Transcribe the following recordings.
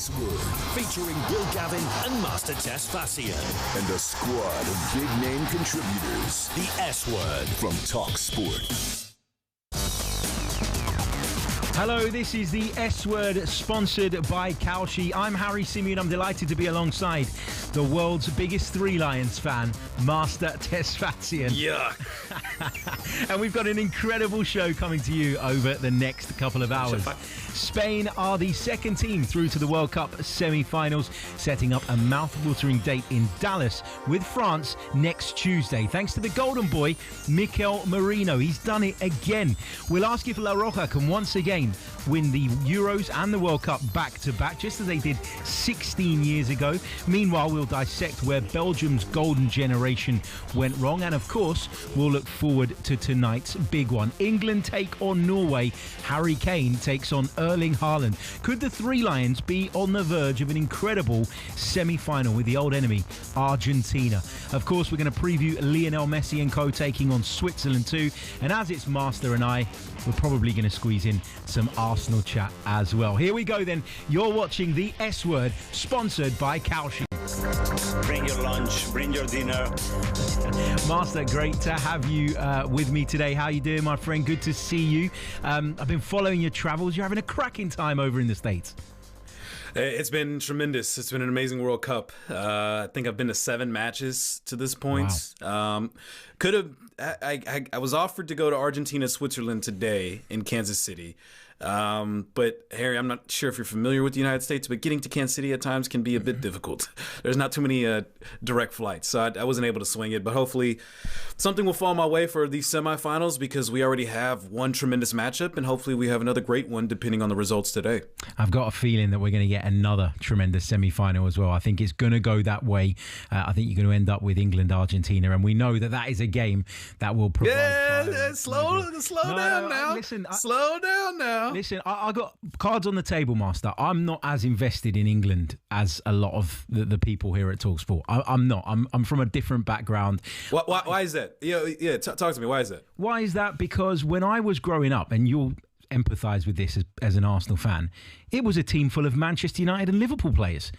S-Word, featuring Will Gavin and Master Tess Fassian. And a squad of big-name contributors. The S-Word from talkSPORT. Hello, this is the S-Word, sponsored by Kalshi. I'm Harry Simeon. I'm delighted to be alongside the world's biggest Three Lions fan, Master Tess Fassian. Yuck. And we've got an incredible show coming to you over the next couple of hours. Spain are the second team through to the World Cup semi-finals, setting up a mouth-watering date in Dallas with France next Tuesday. Thanks to the golden boy, Mikel Merino. He's done it again. We'll ask if La Roja can once again win the Euros and the World Cup back-to-back, just as they did 16 years ago. Meanwhile, we'll dissect where Belgium's golden generation went wrong. And of course, we'll look forward to tonight's big one. England take on Norway. Harry Kane takes on Erling Haaland. Could the Three Lions be on the verge of an incredible semi-final with the old enemy, Argentina? Of course, we're going to preview Lionel Messi and co taking on Switzerland too. And as it's Master and I, we're probably going to squeeze in some Arsenal chat as well. Here we go then. You're watching the S-Word, sponsored by Kalshi. Bring your lunch, bring your dinner. Master, great to have you with me today. How you doing, my friend? Good to see you. I've been following your travels. You're having a cracking time over in the States. It's been tremendous. It's been an amazing World Cup. I think I've been to 7 matches to this point. Wow. I was offered to go to Argentina, Switzerland today in Kansas City. But Harry, I'm not sure if you're familiar with the United States, but getting to Kansas City at times can be a bit difficult. There's not too many direct flights, so I wasn't able to swing it. But hopefully something will fall my way for these semifinals, because we already have one tremendous matchup, and hopefully we have another great one depending on the results today. I've got a feeling that we're going to get another tremendous semi-final as well. I think it's going to go that way. I think you're going to end up with England, Argentina, and we know that that is a game that will provide... Slow down now. Listen, slow down now. Listen, I got cards on the table, Master. I'm not as invested in England as a lot of the people here at talkSPORT. I'm not. I'm from a different background. Why is that? Yeah. Talk to me. Why is that? Why is that? Because when I was growing up, and you'll empathise with this as an Arsenal fan, it was a team full of Manchester United and Liverpool players.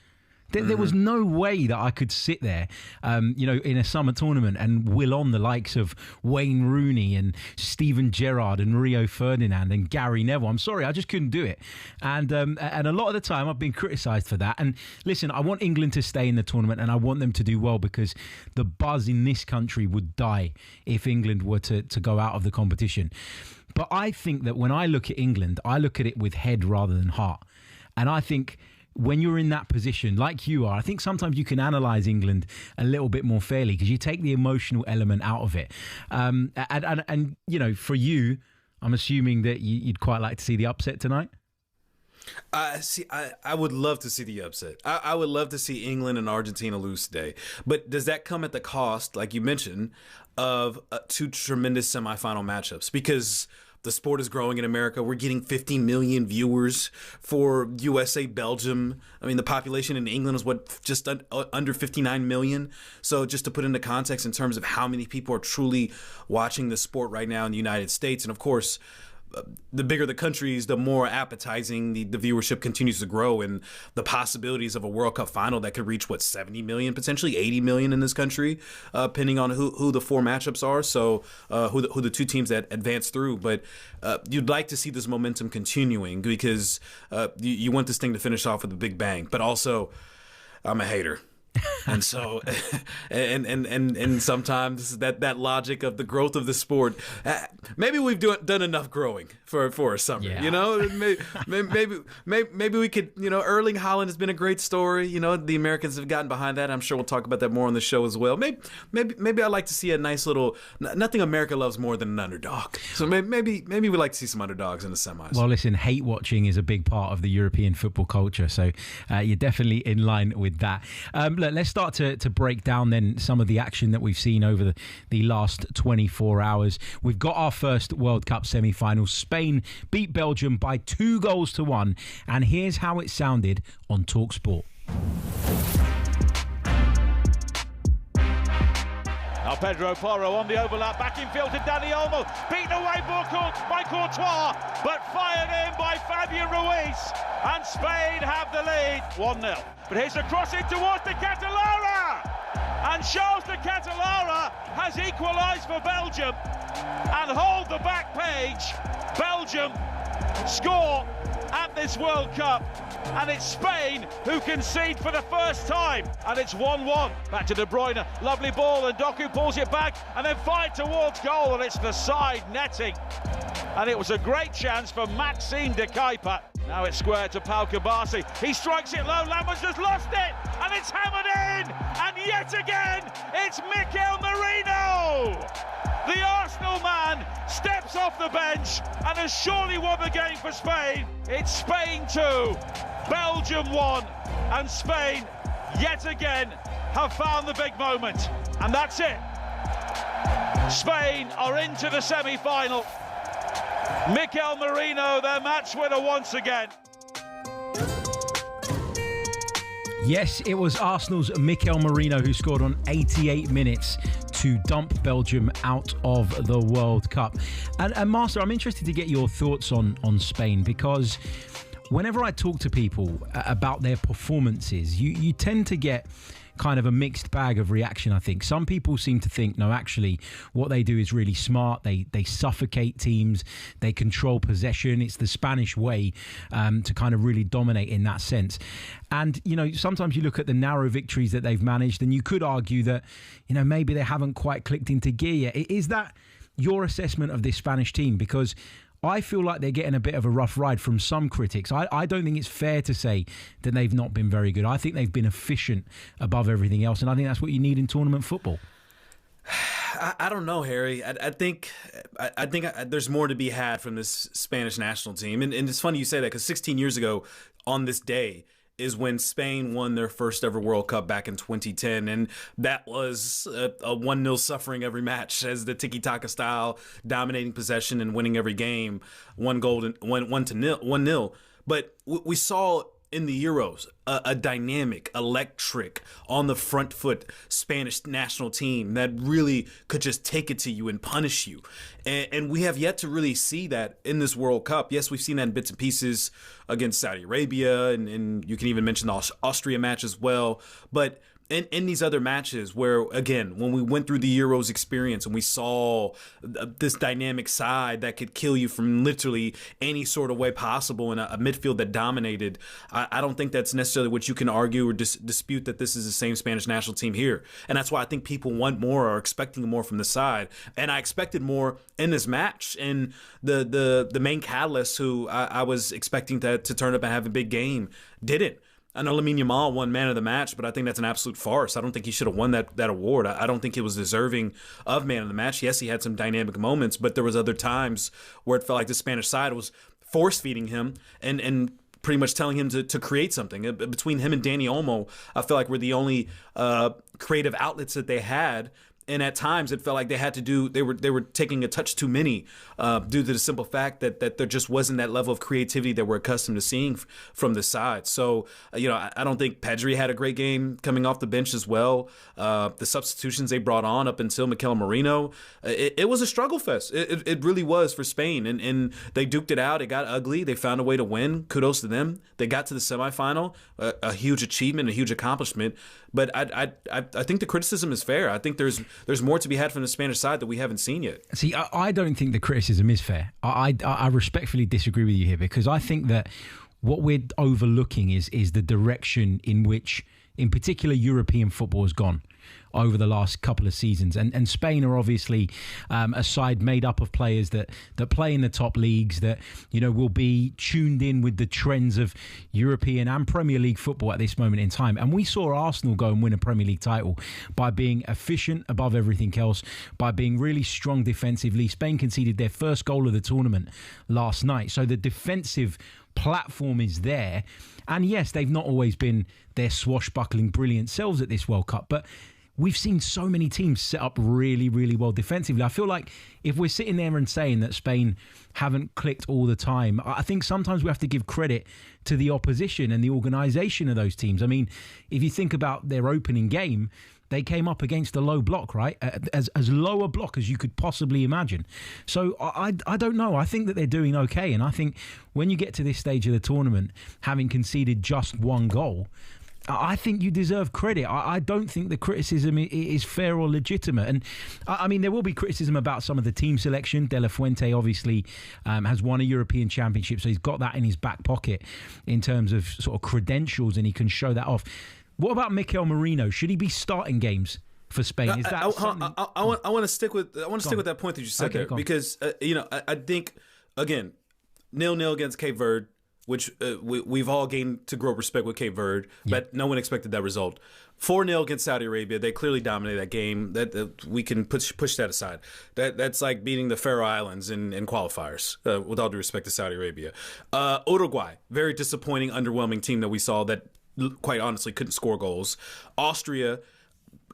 There was no way that I could sit there, in a summer tournament and will on the likes of Wayne Rooney and Steven Gerrard and Rio Ferdinand and Gary Neville. I'm sorry, I just couldn't do it. And a lot of the time I've been criticised for that. And listen, I want England to stay in the tournament, and I want them to do well, because the buzz in this country would die if England were to go out of the competition. But I think that when I look at England, I look at it with head rather than heart. And I think... when you're in that position, like you are, I think sometimes you can analyse England a little bit more fairly, because you take the emotional element out of it. And for you, I'm assuming that you'd quite like to see the upset tonight. I would love to see the upset. I would love to see England and Argentina lose today. But does that come at the cost, like you mentioned, of 2 tremendous semifinal matchups? Because the sport is growing in America. We're getting 50 million viewers for USA, Belgium. I mean, the population in England is just under 59 million. So just to put into context in terms of how many people are truly watching the sport right now in the United States. And of course, the bigger the countries, the more appetizing the viewership continues to grow, and the possibilities of a World Cup final that could reach 70 million, potentially 80 million in this country, depending on who the 4 matchups are. So who the 2 teams that advance through. But you'd like to see this momentum continuing, because you want this thing to finish off with a big bang. But also, I'm a hater. And so, and sometimes that logic of the growth of the sport, maybe we've done enough growing for a summer. Yeah. Maybe we could. Erling Haaland has been a great story. The Americans have gotten behind that. I'm sure we'll talk about that more on the show as well. Maybe I'd like to see a nice little. Nothing America loves more than an underdog. So maybe we'd like to see some underdogs in the semis. Well, listen, hate watching is a big part of the European football culture, so you're definitely in line with that. Look, let's start to break down then some of the action that we've seen over the last 24 hours. We've got our first World Cup semi-final. Spain beat Belgium by 2-1, and here's how it sounded on talkSPORT. Now Pedro Porro on the overlap, back in field to Dani Olmo, beaten away by Courtois, but fired in by Fabian Ruiz, and Spain have the lead, 1-0. But here's a cross in towards De Catalara, and Charles De Catalara has equalised for Belgium, and hold the back page. Belgium score at this World Cup, and it's Spain who concede for the first time, and it's 1-1. Back to De Bruyne, lovely ball, and Doku pulls it back and then fired towards goal, and it's the side netting, and it was a great chance for Maxime de Kuyper. Now it's square to Pau Kabasi, he strikes it low, Lammers has lost it, and it's hammered in, and yet again it's Mikel Merino. The Arsenal man steps off the bench and has surely won the game for Spain. It's Spain 2, Belgium 1, and Spain yet again have found the big moment. And that's it. Spain are into the semi-final. Mikel Merino, their match winner once again. Yes, it was Arsenal's Mikel Merino who scored on 88 minutes to dump Belgium out of the World Cup. And Master, I'm interested to get your thoughts on Spain, because whenever I talk to people about their performances, you tend to get kind of a mixed bag of reaction, I think. Some people seem to think, no, actually, what they do is really smart. They suffocate teams. They control possession. It's the Spanish way to kind of really dominate in that sense. And, you know, sometimes you look at the narrow victories that they've managed, and you could argue that, you know, maybe they haven't quite clicked into gear yet. Is that your assessment of this Spanish team? Because I feel like they're getting a bit of a rough ride from some critics. I don't think it's fair to say that they've not been very good. I think they've been efficient above everything else, and I think that's what you need in tournament football. I don't know, Harry. I think there's more to be had from this Spanish national team. And it's funny you say that, because 16 years ago on this day is when Spain won their first ever World Cup back in 2010. And that was a 1-0 suffering every match as the tiki-taka style, dominating possession and winning every game, 1-0. But we saw in the Euros a dynamic, electric, on the front foot Spanish national team that really could just take it to you and punish you. And we have yet to really see that in this World Cup. Yes, we've seen that in bits and pieces against Saudi Arabia, and you can even mention the Austria match as well. But in these other matches where, again, when we went through the Euros experience and we saw this dynamic side that could kill you from literally any sort of way possible in a midfield that dominated, I don't think that's necessarily what you can argue or dispute, that this is the same Spanish national team here. And that's why I think people want more, or are expecting more from the side. And I expected more in this match. And the main catalyst, who I was expecting to turn up and have a big game, didn't. I know Lamine Yamal won man of the match, but I think that's an absolute farce. I don't think he should have won that award. I don't think he was deserving of man of the match. Yes, he had some dynamic moments, but there was other times where it felt like the Spanish side was force-feeding him and pretty much telling him to create something. Between him and Dani Olmo, I feel like were the only creative outlets that they had. And at times it felt like they were taking a touch too many due to the simple fact that there just wasn't that level of creativity that we're accustomed to seeing from this side. So, I don't think Pedri had a great game coming off the bench as well. The substitutions they brought on up until Mikel Merino, it was a struggle fest. It really was for Spain. And they duked it out. It got ugly. They found a way to win. Kudos to them. They got to the semifinal, a huge achievement, a huge accomplishment. But I think the criticism is fair. I think there's more to be had from the Spanish side that we haven't seen yet. See, I don't think the criticism is fair. I respectfully disagree with you here, because I think that what we're overlooking is the direction in which, in particular, European football has gone over the last couple of seasons. And Spain are obviously a side made up of players that play in the top leagues, that, will be tuned in with the trends of European and Premier League football at this moment in time. And we saw Arsenal go and win a Premier League title by being efficient above everything else, by being really strong defensively. Spain conceded their first goal of the tournament last night. So the defensive platform is there. And yes, they've not always been their swashbuckling, brilliant selves at this World Cup, but we've seen so many teams set up really, really well defensively. I feel like if we're sitting there and saying that Spain haven't clicked all the time, I think sometimes we have to give credit to the opposition and the organisation of those teams. I mean, if you think about their opening game, they came up against a low block, right? As low a block as you could possibly imagine. So I don't know. I think that they're doing okay. And I think when you get to this stage of the tournament, having conceded just one goal, I think you deserve credit. I don't think the criticism is fair or legitimate. And I mean, there will be criticism about some of the team selection. De La Fuente obviously has won a European Championship, so he's got that in his back pocket in terms of sort of credentials, and he can show that off. What about Mikel Merino? Should he be starting games for Spain? Is that I want to stick with that point that you said there, because I think, again, 0-0 against Cape Verde, which we've all gained to grow respect with Cape Verde, but no one expected that result. 4-0 against Saudi Arabia, they clearly dominated that game. That we can push that aside. That's like beating the Faroe Islands in qualifiers, with all due respect to Saudi Arabia. Uruguay, very disappointing, underwhelming team that we saw that, quite honestly, couldn't score goals. Austria,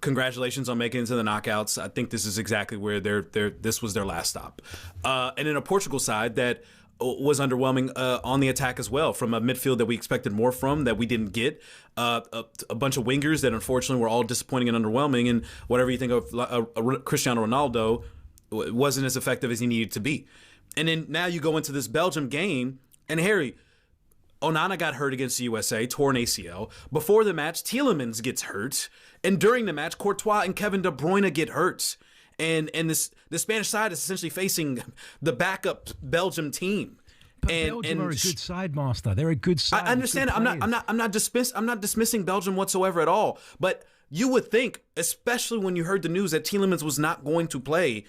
congratulations on making it to the knockouts. I think this is exactly where this was their last stop. And then a Portugal side that was underwhelming on the attack as well, from a midfield that we expected more from, that we didn't get. A bunch of wingers that unfortunately were all disappointing and underwhelming. And whatever you think of Cristiano Ronaldo, wasn't as effective as he needed to be. And then now you go into this Belgium game, and Harry, Onana got hurt against the USA, tore an ACL. Before the match, Tielemans gets hurt. And during the match, Courtois and Kevin De Bruyne get hurt. And the Spanish side is essentially facing the backup Belgium team. But Belgium are a good side, Master. They're a good side. I understand. I'm not dismissing Belgium whatsoever at all. But you would think, especially when you heard the news that Tielemans was not going to play,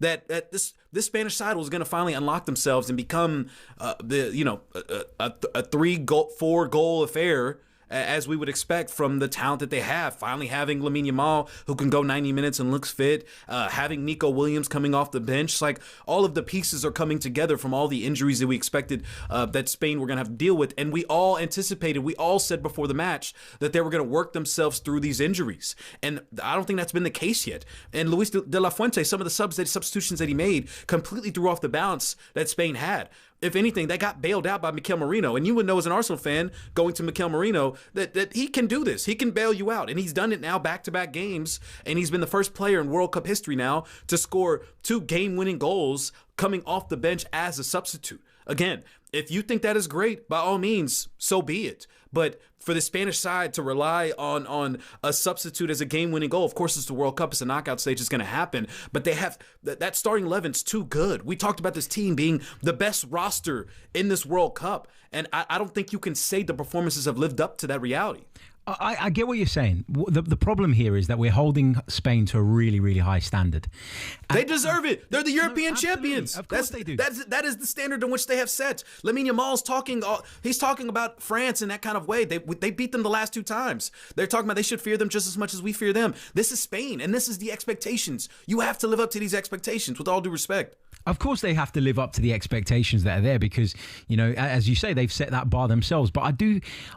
that this Spanish side was going to finally unlock themselves and become a 3-4 goal affair, as we would expect from the talent that they have. Finally having Lamine Yamal, who can go 90 minutes and looks fit, having Nico Williams coming off the bench. Like, all of the pieces are coming together from all the injuries that we expected that Spain were going to have to deal with. And we all anticipated, we all said before the match that they were going to work themselves through these injuries. And I don't think that's been the case yet. And Luis de la Fuente, some of the substitutions that he made completely threw off the balance that Spain had. If anything, they got bailed out by Mikel Merino. And you would know, as an Arsenal fan, going to Mikel Merino, that he can do this. He can bail you out. And he's done it now, back-to-back games. And he's been the first player in World Cup history now to score 2 game-winning goals coming off the bench as a substitute. Again, if you think that is great, by all means, so be it. But for the Spanish side to rely on a substitute as a game-winning goal, of course, it's the World Cup, it's a knockout stage, it's going to happen. But they have that starting 11's too good. We talked about this team being the best roster in this World Cup, and I don't think you can say the performances have lived up to that reality. I get what you're saying. The problem here is that we're holding Spain to a really, really high standard. They deserve it. They're the European champions. Of course they do. That is the standard in which they have set. Lamine Yamal's talking. He's talking about France in that kind of way. They beat them the last 2 times. They're talking about they should fear them just as much as we fear them. This is Spain, and this is the expectations. You have to live up to these expectations, with all due respect. Of course they have to live up to the expectations that are there because, as you say, they've set that bar themselves. But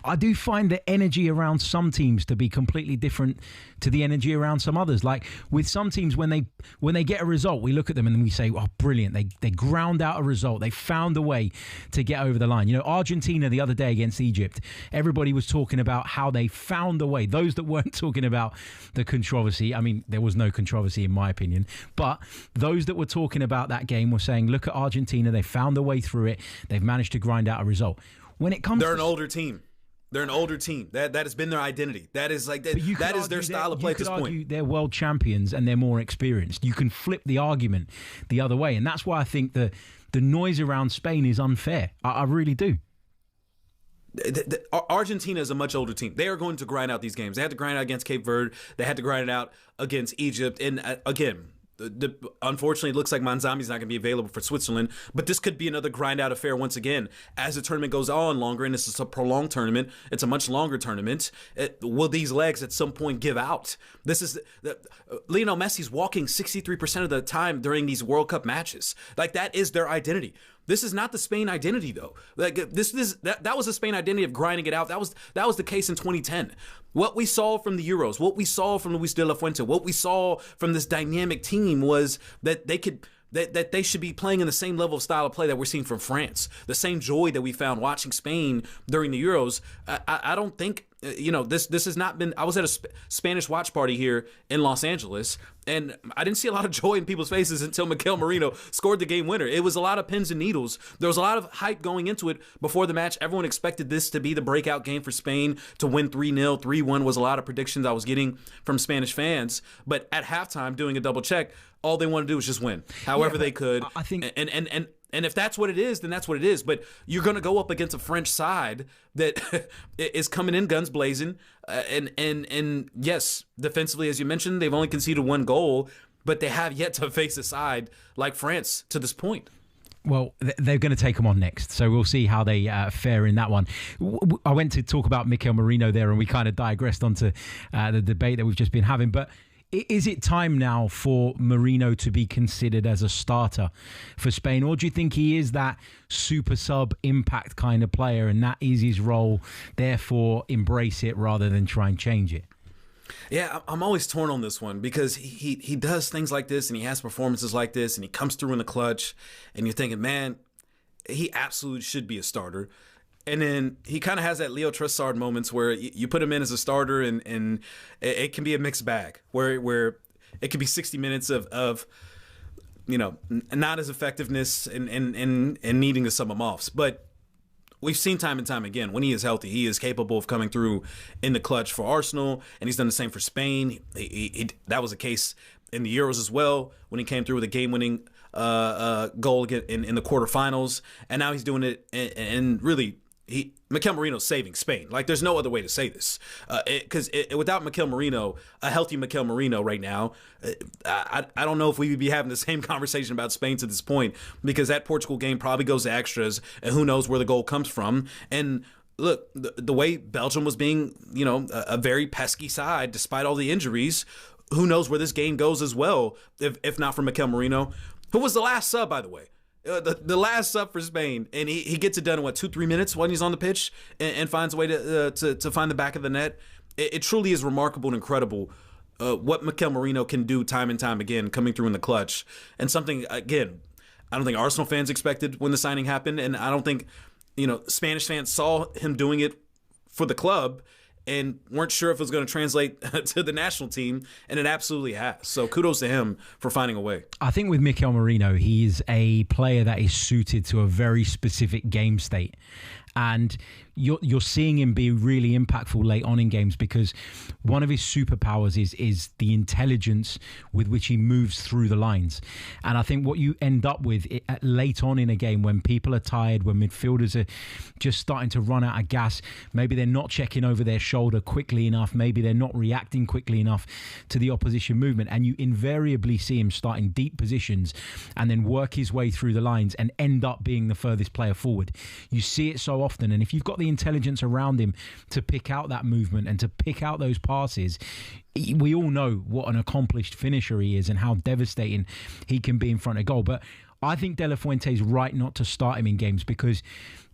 I do find the energy around some teams to be completely different to the energy around some others. Like with some teams, when they get a result, we look at them and we say, oh, brilliant. They ground out a result. They found a way to get over the line. Argentina the other day against Egypt, everybody was talking about how they found a way. Those that weren't talking about the controversy, I mean, there was no controversy in my opinion, but those that were talking about that game were saying, look at Argentina, they found a way through it. They've managed to grind out a result. When it comes They're an older team. They're an older team. That has been their identity. That is like that is their style of play at this point. They're world champions and they're more experienced. You can flip the argument the other way. And that's why I think the noise around Spain is unfair. I really do. Argentina is a much older team. They are going to grind out these games. They had to grind out against Cape Verde. They had to grind it out against Egypt. And again, unfortunately, it looks like Manzami's not going to be available for Switzerland, but this could be another grind-out affair once again. As the tournament goes on longer, and this is a prolonged tournament, it's a much longer tournament, will these legs at some point give out? Lionel Messi's walking 63% of the time during these World Cup matches. Like, that is their identity. This is not the Spain identity, though. Like that was the Spain identity of grinding it out. That was the case in 2010. What we saw from the Euros, what we saw from Luis de la Fuente, what we saw from this dynamic team was that they should be playing in the same level of style of play that we're seeing from France. The same joy that we found watching Spain during the Euros. I don't think this has not been. I was at a Spanish watch party here in Los Angeles, and I didn't see a lot of joy in people's faces until Mikel Merino scored the game winner. It was a lot of pins and needles. There was a lot of hype going into it before the match. Everyone expected this to be the breakout game for Spain, to win 3-0. 3-1 was a lot of predictions I was getting from Spanish fans. But at halftime, doing a double check, all they wanted to do was just win, however they could. I think, and if that's what it is, then that's what it is. But you're going to go up against a French side that is coming in guns blazing. And yes, defensively, as you mentioned, they've only conceded 1 goal, but they have yet to face a side like France to this point. Well, they're going to take them on next, so we'll see how they fare in that one. I went to talk about Mikel Merino there, and we kind of digressed onto the debate that we've just been having, but is it time now for Merino to be considered as a starter for Spain, or do you think he is that super sub impact kind of player and that is his role, therefore embrace it rather than try and change it? Yeah, I'm always torn on this one because he does things like this and he has performances like this and he comes through in the clutch and you're thinking, man, he absolutely should be a starter. And then he kind of has that Leo Trossard moments where you put him in as a starter and it can be a mixed bag where it could be 60 minutes of not as effectiveness and needing to sub him off. But we've seen time and time again, when he is healthy, he is capable of coming through in the clutch for Arsenal, and he's done the same for Spain. That was a case in the Euros as well when he came through with a game-winning goal in the quarterfinals, and now he's doing it and really Mikel Merino's saving Spain. Like, there's no other way to say this. Because without Mikel Merino, a healthy Mikel Merino right now, I don't know if we would be having the same conversation about Spain to this point, because that Portugal game probably goes to extras, and who knows where the goal comes from. And look, the way Belgium was being, a very pesky side despite all the injuries, who knows where this game goes as well, if not for Mikel Merino, who was the last sub, by the way. The last sub for Spain, and he gets it done in 2-3 minutes when he's on the pitch and finds a way to find the back of the net. It truly is remarkable and incredible what Mikel Merino can do time and time again, coming through in the clutch. And something, again, I don't think Arsenal fans expected when the signing happened, and I don't think Spanish fans saw him doing it for the club and weren't sure if it was going to translate to the national team, and it absolutely has. So kudos to him for finding a way. I think with Mikel Merino, he's a player that is suited to a very specific game state. And you're seeing him be really impactful late on in games because one of his superpowers is the intelligence with which he moves through the lines. And I think what you end up with late on in a game, when people are tired, when midfielders are just starting to run out of gas, maybe they're not checking over their shoulder quickly enough, maybe they're not reacting quickly enough to the opposition movement, and you invariably see him start in deep positions and then work his way through the lines and end up being the furthest player forward. You see it so often, and if you've got the intelligence around him to pick out that movement and to pick out those passes, we all know what an accomplished finisher he is and how devastating he can be in front of goal. But I think De La Fuente's right not to start him in games because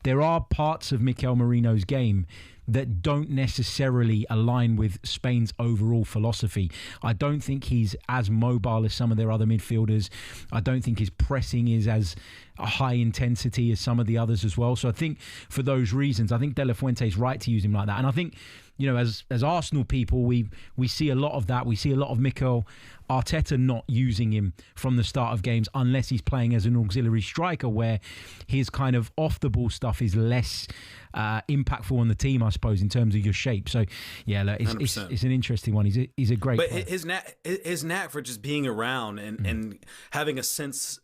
there are parts of Mikel Merino's game that don't necessarily align with Spain's overall philosophy. I don't think he's as mobile as some of their other midfielders. I don't think his pressing is as a high intensity as some of the others as well. So I think for those reasons, I think De La Fuente's right to use him like that. And I think, as Arsenal people, we see a lot of that. We see a lot of Mikel Arteta not using him from the start of games unless he's playing as an auxiliary striker, where his kind of off-the-ball stuff is less impactful on the team, I suppose, in terms of your shape. So, yeah, look, it's an interesting one. He's a great player. His knack for just being around and having a sense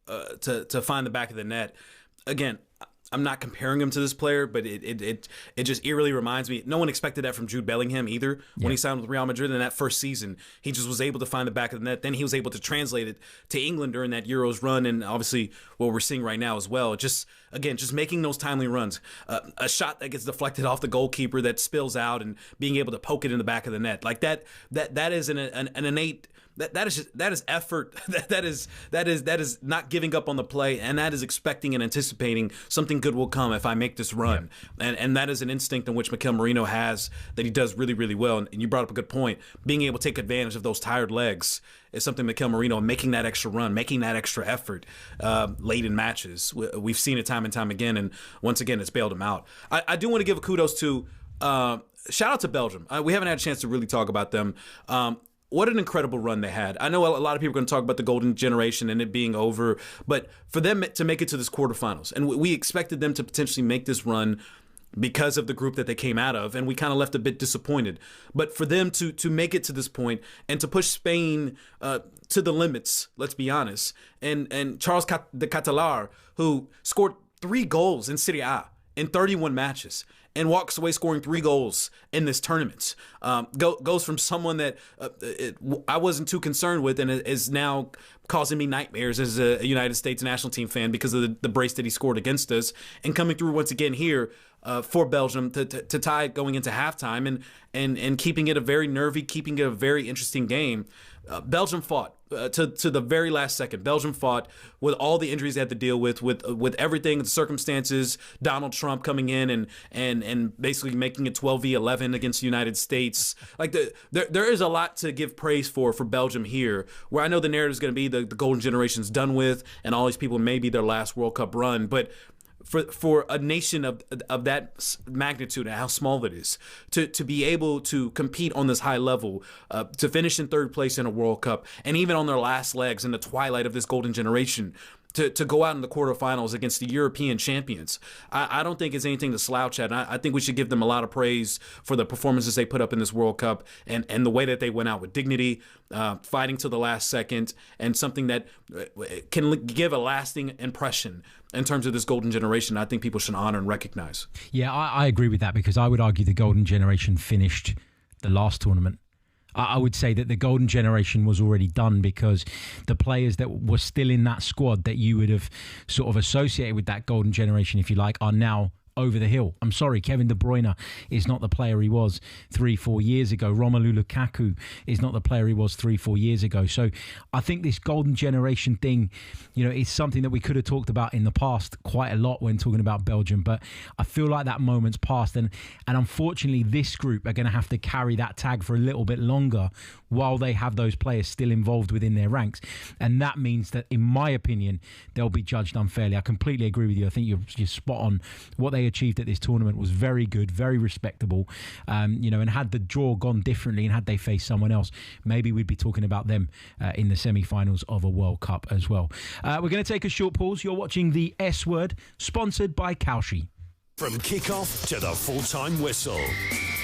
to find the back of the net. Again, I'm not comparing him to this player, but it just eerily reminds me. No one expected that from Jude Bellingham either when he signed with Real Madrid in that first season. He just was able to find the back of the net. Then he was able to translate it to England during that Euros run, and obviously what we're seeing right now as well. Just making those timely runs. A shot that gets deflected off the goalkeeper that spills out and being able to poke it in the back of the net. Like that is an innate. That is effort. That is not giving up on the play, and that is expecting and anticipating something good will come if I make this run. Yeah. And that is an instinct in which Mikel Merino has that he does really, really well. And you brought up a good point. Being able to take advantage of those tired legs is something Mikel Merino, making that extra run, making that extra effort late in matches. We've seen it time and time again, and once again, it's bailed him out. I do want to give a kudos to shout out to Belgium. We haven't had a chance to really talk about them. What an incredible run they had. I know a lot of people are going to talk about the golden generation and it being over, but for them to make it to this quarterfinals, and we expected them to potentially make this run because of the group that they came out of, and we kind of left a bit disappointed. But for them to make it to this point and to push Spain to the limits, let's be honest, and Charles de Catalar, who scored 3 goals in Serie A in 31 matches, and walks away scoring 3 goals in this tournament. Goes from someone that I wasn't too concerned with and is now causing me nightmares as a United States national team fan because of the brace that he scored against us, and coming through once again here for Belgium to tie it going into halftime and keeping it a very nervy, keeping it a very interesting game. Belgium fought to the very last second. Belgium fought with all the injuries they had to deal with everything, the circumstances, Donald Trump coming in and basically making it 12v11 against the United States. Like there is a lot to give praise for Belgium here, where I know the narrative is going to be the golden generation's done with, and all these people may be their last World Cup run, but for a nation of that magnitude and how small it is to be able to compete on this high level, to finish in 3rd place in a World Cup, and even on their last legs in the twilight of this golden generation, to go out in the quarterfinals against the European champions, I don't think it's anything to slouch at. And I think we should give them a lot of praise for the performances they put up in this World Cup and the way that they went out with dignity, fighting to the last second, and something that can give a lasting impression in terms of this golden generation. I think people should honor and recognize. Yeah, I agree with that, because I would argue the golden generation finished the last tournament. I would say that the golden generation was already done, because the players that were still in that squad that you would have sort of associated with that golden generation, if you like, are now over the hill. I'm sorry, Kevin De Bruyne is not the player he was 3-4 years ago. Romelu Lukaku is not the player he was 3-4 years ago. So I think this golden generation thing, is something that we could have talked about in the past quite a lot when talking about Belgium, but I feel like that moment's passed, and unfortunately this group are going to have to carry that tag for a little bit longer while they have those players still involved within their ranks, and that means that, in my opinion, they'll be judged unfairly. I completely agree with you. I think you're spot on. What they achieved at this tournament was very good, very respectable, and had the draw gone differently and had they faced someone else, maybe we'd be talking about them in the semi-finals of a World Cup as well. We're going to take a short pause. You're watching The S Word, sponsored by Kalshi. From kickoff to the full-time whistle,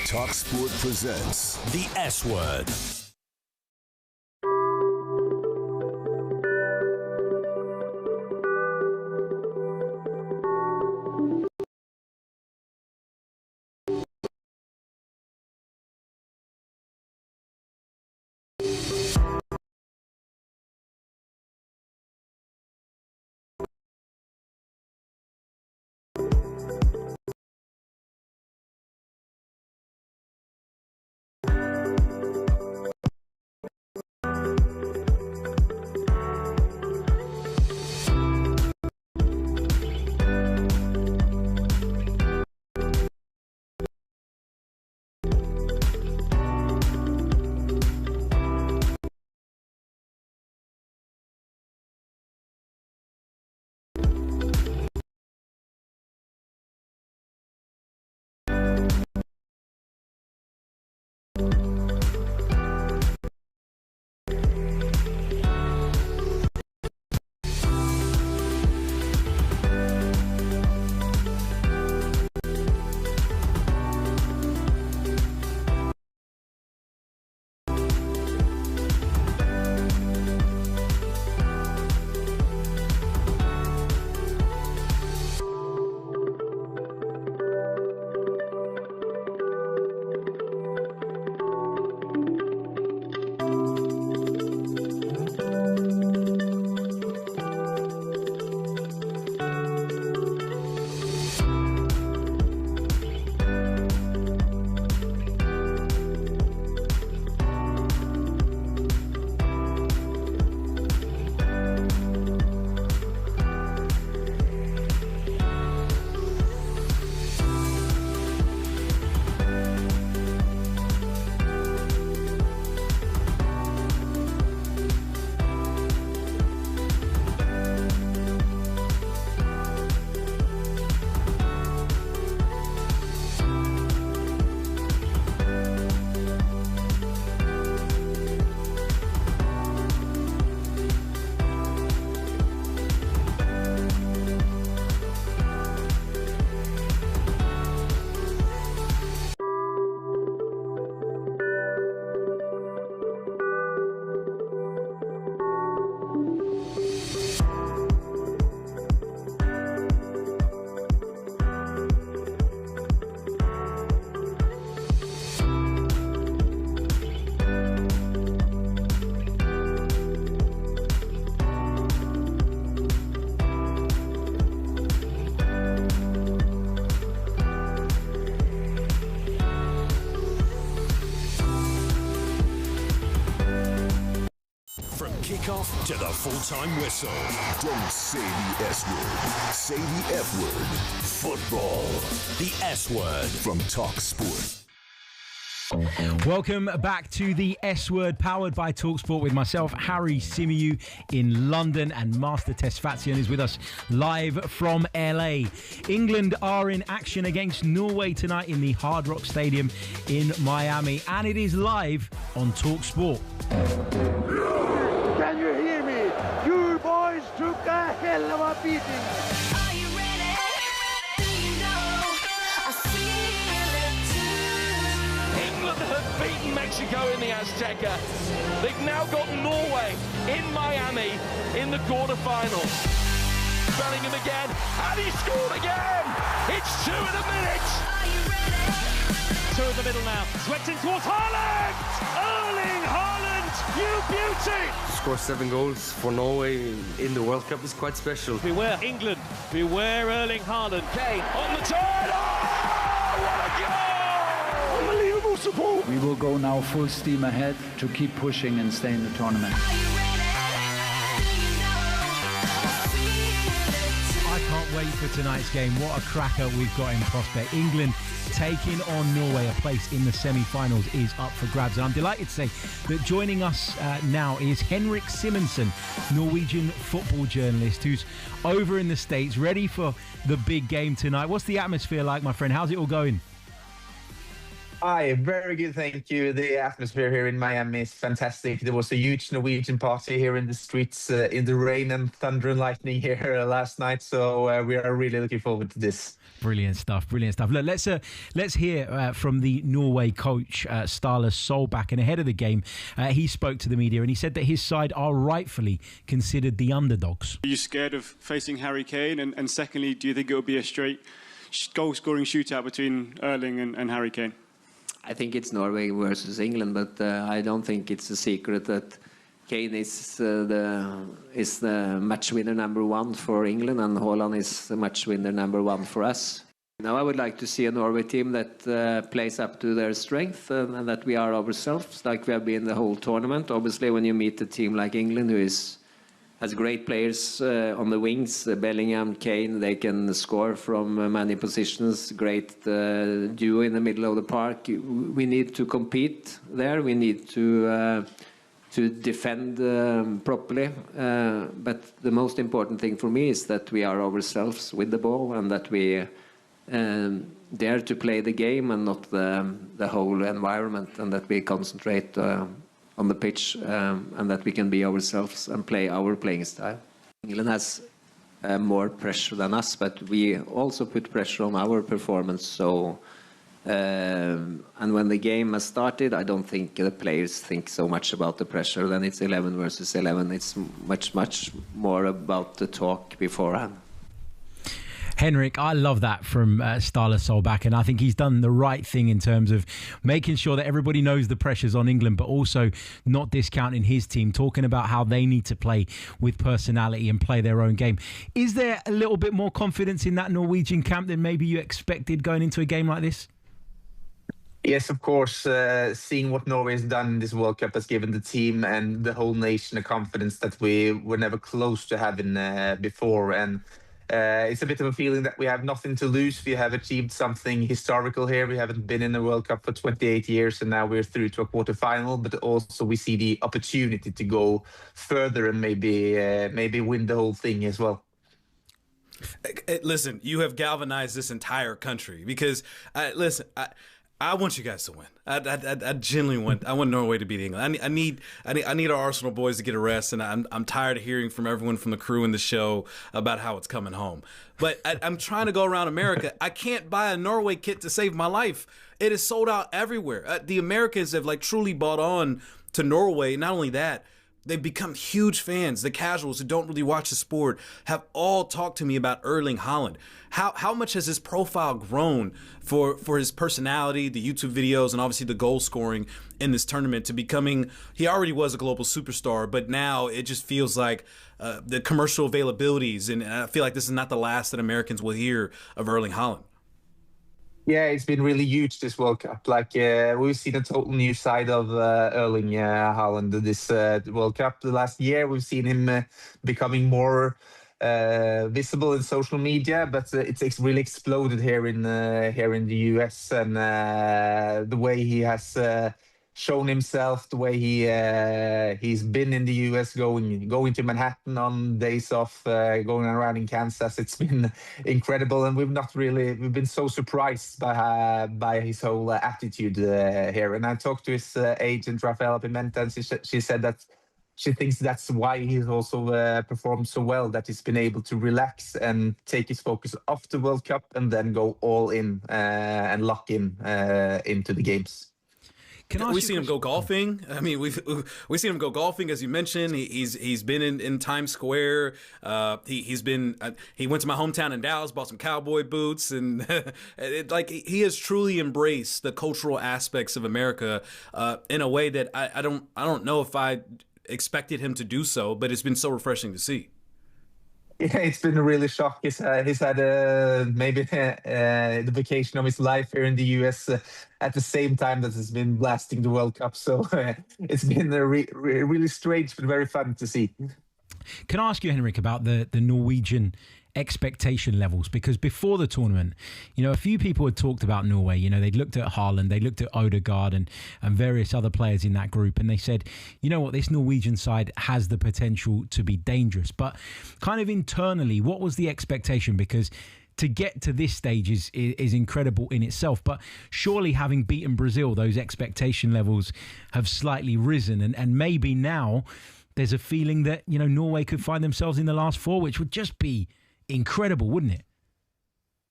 talkSPORT presents The S Word. full-time whistle. Don't say the S word. Say the F word. Football. The S word from talkSPORT. Welcome back to the S Word, powered by talkSPORT, with myself, Harry Simonsen, in London, and Master Tesfazian is with us live from LA. England are in action against Norway tonight in the Hard Rock Stadium in Miami, and it is live on talkSPORT. Can you hear me? You boys took a hell of a beating. Are you ready? Do you know? I feel it too. England have beaten Mexico in the Azteca. They've now got Norway in Miami in the quarterfinals. Bellingham again, and he scored again! It's 2 in a minute! Are you ready? 2 in the middle now, swept in towards Haaland! Erling Haaland, you beauty! To score 7 goals for Norway in the World Cup is quite special. Beware England, beware Erling Haaland. Kane on the turn, oh, what a goal! Unbelievable support! We will go now full steam ahead to keep pushing and stay in the tournament. Are you ready? Do you know? I feel it too. I can't wait for tonight's game. What a cracker we've got in prospect. England taking on Norway. A place in the semi-finals is up for grabs. And I'm delighted to say that joining us now is Henrik Simonsen, Norwegian football journalist, who's over in the States, ready for the big game tonight. What's the atmosphere like, my friend? How's it all going? Hi, very good, thank you. The atmosphere here in Miami is fantastic. There was a huge Norwegian party here in the streets in the rain and thunder and lightning here last night. So we are really looking forward to this. Brilliant stuff, brilliant stuff. Look, let's hear from the Norway coach, Ståle Solbakken. And ahead of the game, he spoke to the media and he said that his side are rightfully considered the underdogs. Are you scared of facing Harry Kane? And secondly, do you think it will be a straight goal-scoring shootout between Erling and Harry Kane? I think it's Norway versus England, but I don't think it's a secret that Kane is the match winner #1 for England, and Haaland is the match winner #1 for us. Now I would like to see a Norway team that plays up to their strength and that we are ourselves, like we have been the whole tournament. Obviously, when you meet a team like England, who has great players on the wings, Bellingham, Kane, they can score from many positions, great duo in the middle of the park. We need to compete there, we need to defend properly, but the most important thing for me is that we are ourselves with the ball and that we dare to play the game and not the whole environment, and that we concentrate on the pitch and that we can be ourselves and play our playing style. England has more pressure than us, but we also put pressure on our performance. So, and when the game has started, I don't think the players think so much about the pressure. Then it's 11 versus 11. It's much more about the talk beforehand. Henrik, I love that from Ståle Solbakken, and I think he's done the right thing in terms of making sure that everybody knows the pressures on England, but also not discounting his team, talking about how they need to play with personality and play their own game. Is there a little bit more confidence in that Norwegian camp than maybe you expected going into a game like this? Yes, of course. Seeing what Norway has done in this World Cup has given the team and the whole nation a confidence that we were never close to having before. And it's a bit of a feeling that we have nothing to lose. We have achieved something historical here. We haven't been in the World Cup for 28 years, and now we're through to a quarterfinal. But also we see the opportunity to go further and maybe win the whole thing as well. Listen, you have galvanized this entire country because, I want you guys to win. I genuinely want Norway to beat England. I need our Arsenal boys to get a rest, and I'm tired of hearing from everyone from the crew in the show about how it's coming home. But I'm trying to go around America. I can't buy a Norway kit to save my life. It is sold out everywhere. The Americans have truly bought on to Norway. Not only that, they've become huge fans. The casuals who don't really watch the sport have all talked to me about Erling Haaland. How much has his profile grown for his personality, the YouTube videos, and obviously the goal scoring in this tournament to becoming, he already was a global superstar, but now it just feels like the commercial availabilities, and I feel like this is not the last that Americans will hear of Erling Haaland. Yeah, it's been really huge this World Cup. Like we've seen a total new side of Erling Haaland this World Cup. The last year, we've seen him becoming more visible in social media, but it's really exploded here in the US, and the way he has shown himself, the way he's been in the US, going to Manhattan on days off, going around in Kansas. It's been incredible, and we've been so surprised by his whole attitude here. And I talked to his agent Rafaela Pimenta, and she said that she thinks that's why he's also performed so well, that he's been able to relax and take his focus off the World Cup and then go all in and lock in into the games. We've seen him go golfing. I mean, we've seen him go golfing, as you mentioned. He's been in Times Square. He went to my hometown in Dallas, bought some cowboy boots, and he has truly embraced the cultural aspects of America in a way that I don't know if I expected him to do so, but it's been so refreshing to see. Yeah, it's been a really shock. He's had maybe the vacation of his life here in the US at the same time that has been blasting the World Cup. So it's been really strange, but very fun to see. Can I ask you, Henrik, about the Norwegian expectation levels? Because before the tournament, a few people had talked about Norway. They'd looked at Haaland, they looked at Odegaard and various other players in that group, and they said, you know what, this Norwegian side has the potential to be dangerous. But kind of internally, what was the expectation? Because to get to this stage is incredible in itself, but surely having beaten Brazil, those expectation levels have slightly risen, and maybe now there's a feeling that Norway could find themselves in the last four, which would just be incredible, wouldn't it?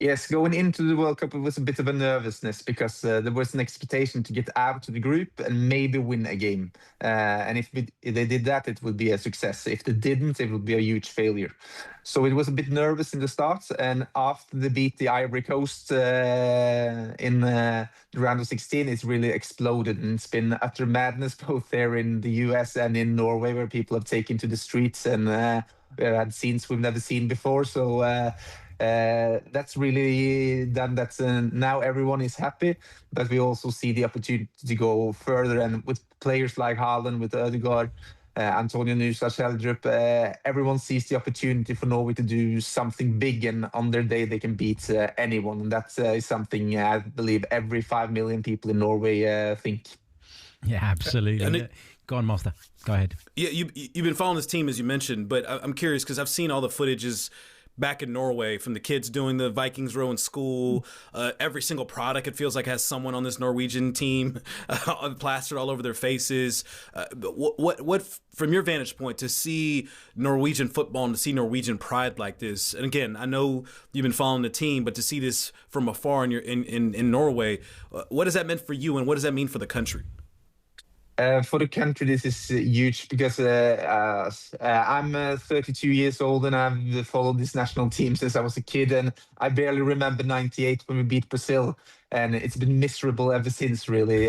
Yes, going into the World Cup, it was a bit of a nervousness because there was an expectation to get out of the group and maybe win a game. And if they did that, it would be a success. If they didn't, it would be a huge failure. So it was a bit nervous in the start. And after they beat the Ivory Coast in the round of 16, it's really exploded. And it's been utter madness both there in the US and in Norway, where people have taken to the streets and we had scenes we've never seen before. So that's really done that. Now everyone is happy, but we also see the opportunity to go further. And with players like Haaland, with Odegaard, Antonio Nusa, Sheldrup, everyone sees the opportunity for Norway to do something big, and on their day they can beat anyone. And that is something I believe every 5 million people in Norway think. Yeah, absolutely. Go on, Master. Go ahead. Yeah, you've been following this team, as you mentioned, but I'm curious because I've seen all the footages back in Norway from the kids doing the Vikings row in school. Every single product, it feels like, has someone on this Norwegian team plastered all over their faces. What from your vantage point, to see Norwegian football and to see Norwegian pride like this, and again, I know you've been following the team, but to see this from afar in Norway, what has that meant for you, and what does that mean for the country? For the country, this is huge because I'm 32 years old and I've followed this national team since I was a kid, and I barely remember '98 when we beat Brazil, and it's been miserable ever since, really.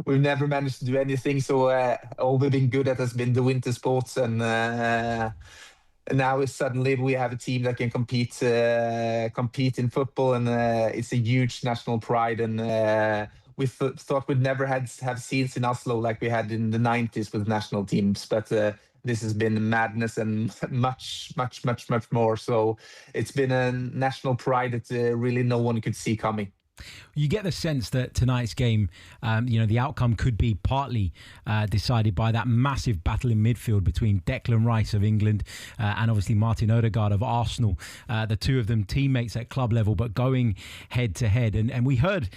We've never managed to do anything, so all we've been good at has been the winter sports, and now suddenly we have a team that can compete in football, and it's a huge national pride, and we thought we'd never have scenes in Oslo like we had in the 90s with national teams, but this has been madness and much, much, much, much more. So it's been a national pride that really no one could see coming. You get the sense that tonight's game, the outcome could be partly decided by that massive battle in midfield between Declan Rice of England and obviously Martin Odegaard of Arsenal. The two of them teammates at club level, but going head to head. And we heard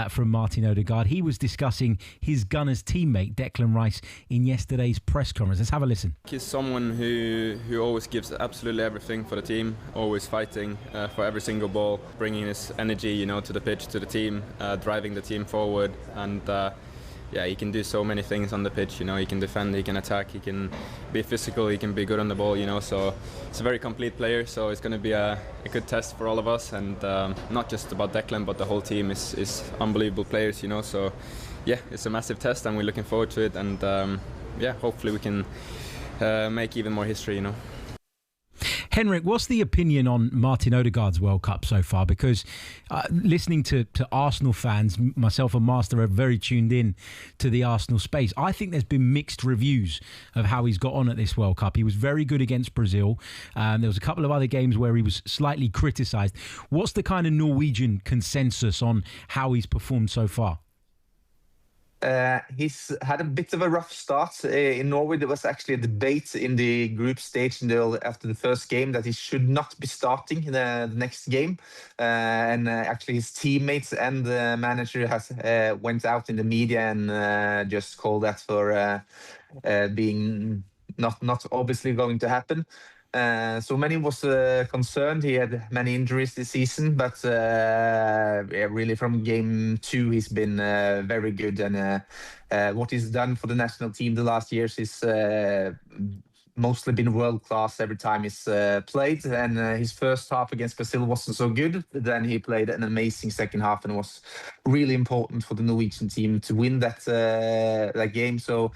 from Martin Odegaard. He was discussing his Gunners teammate Declan Rice in yesterday's press conference. Let's have a listen. He's someone who always gives absolutely everything for the team, always fighting for every single ball, bringing his energy, to the pitch, to the team, driving the team forward, and he can do so many things on the pitch. He can defend, he can attack, he can be physical, he can be good on the ball. So it's a very complete player. So it's going to be a good test for all of us, and not just about Declan, but the whole team is unbelievable players. So it's a massive test, and we're looking forward to it. And hopefully we can make even more history. Henrik, what's the opinion on Martin Odegaard's World Cup so far? Because listening to Arsenal fans, myself and Master are very tuned in to the Arsenal space. I think there's been mixed reviews of how he's got on at this World Cup. He was very good against Brazil. There was a couple of other games where he was slightly criticised. What's the kind of Norwegian consensus on how he's performed so far? He's had a bit of a rough start. In Norway, there was actually a debate in the group stage after the first game that he should not be starting in the next game. And actually his teammates and the manager went out in the media and just called that for being not obviously going to happen. So many was concerned. He had many injuries this season, but really from game 2 he's been very good. And what he's done for the national team the last years is mostly been world class every time he's played. And his first half against Brassell wasn't so good. Then he played an amazing second half and was really important for the Norwegian team to win that game. So.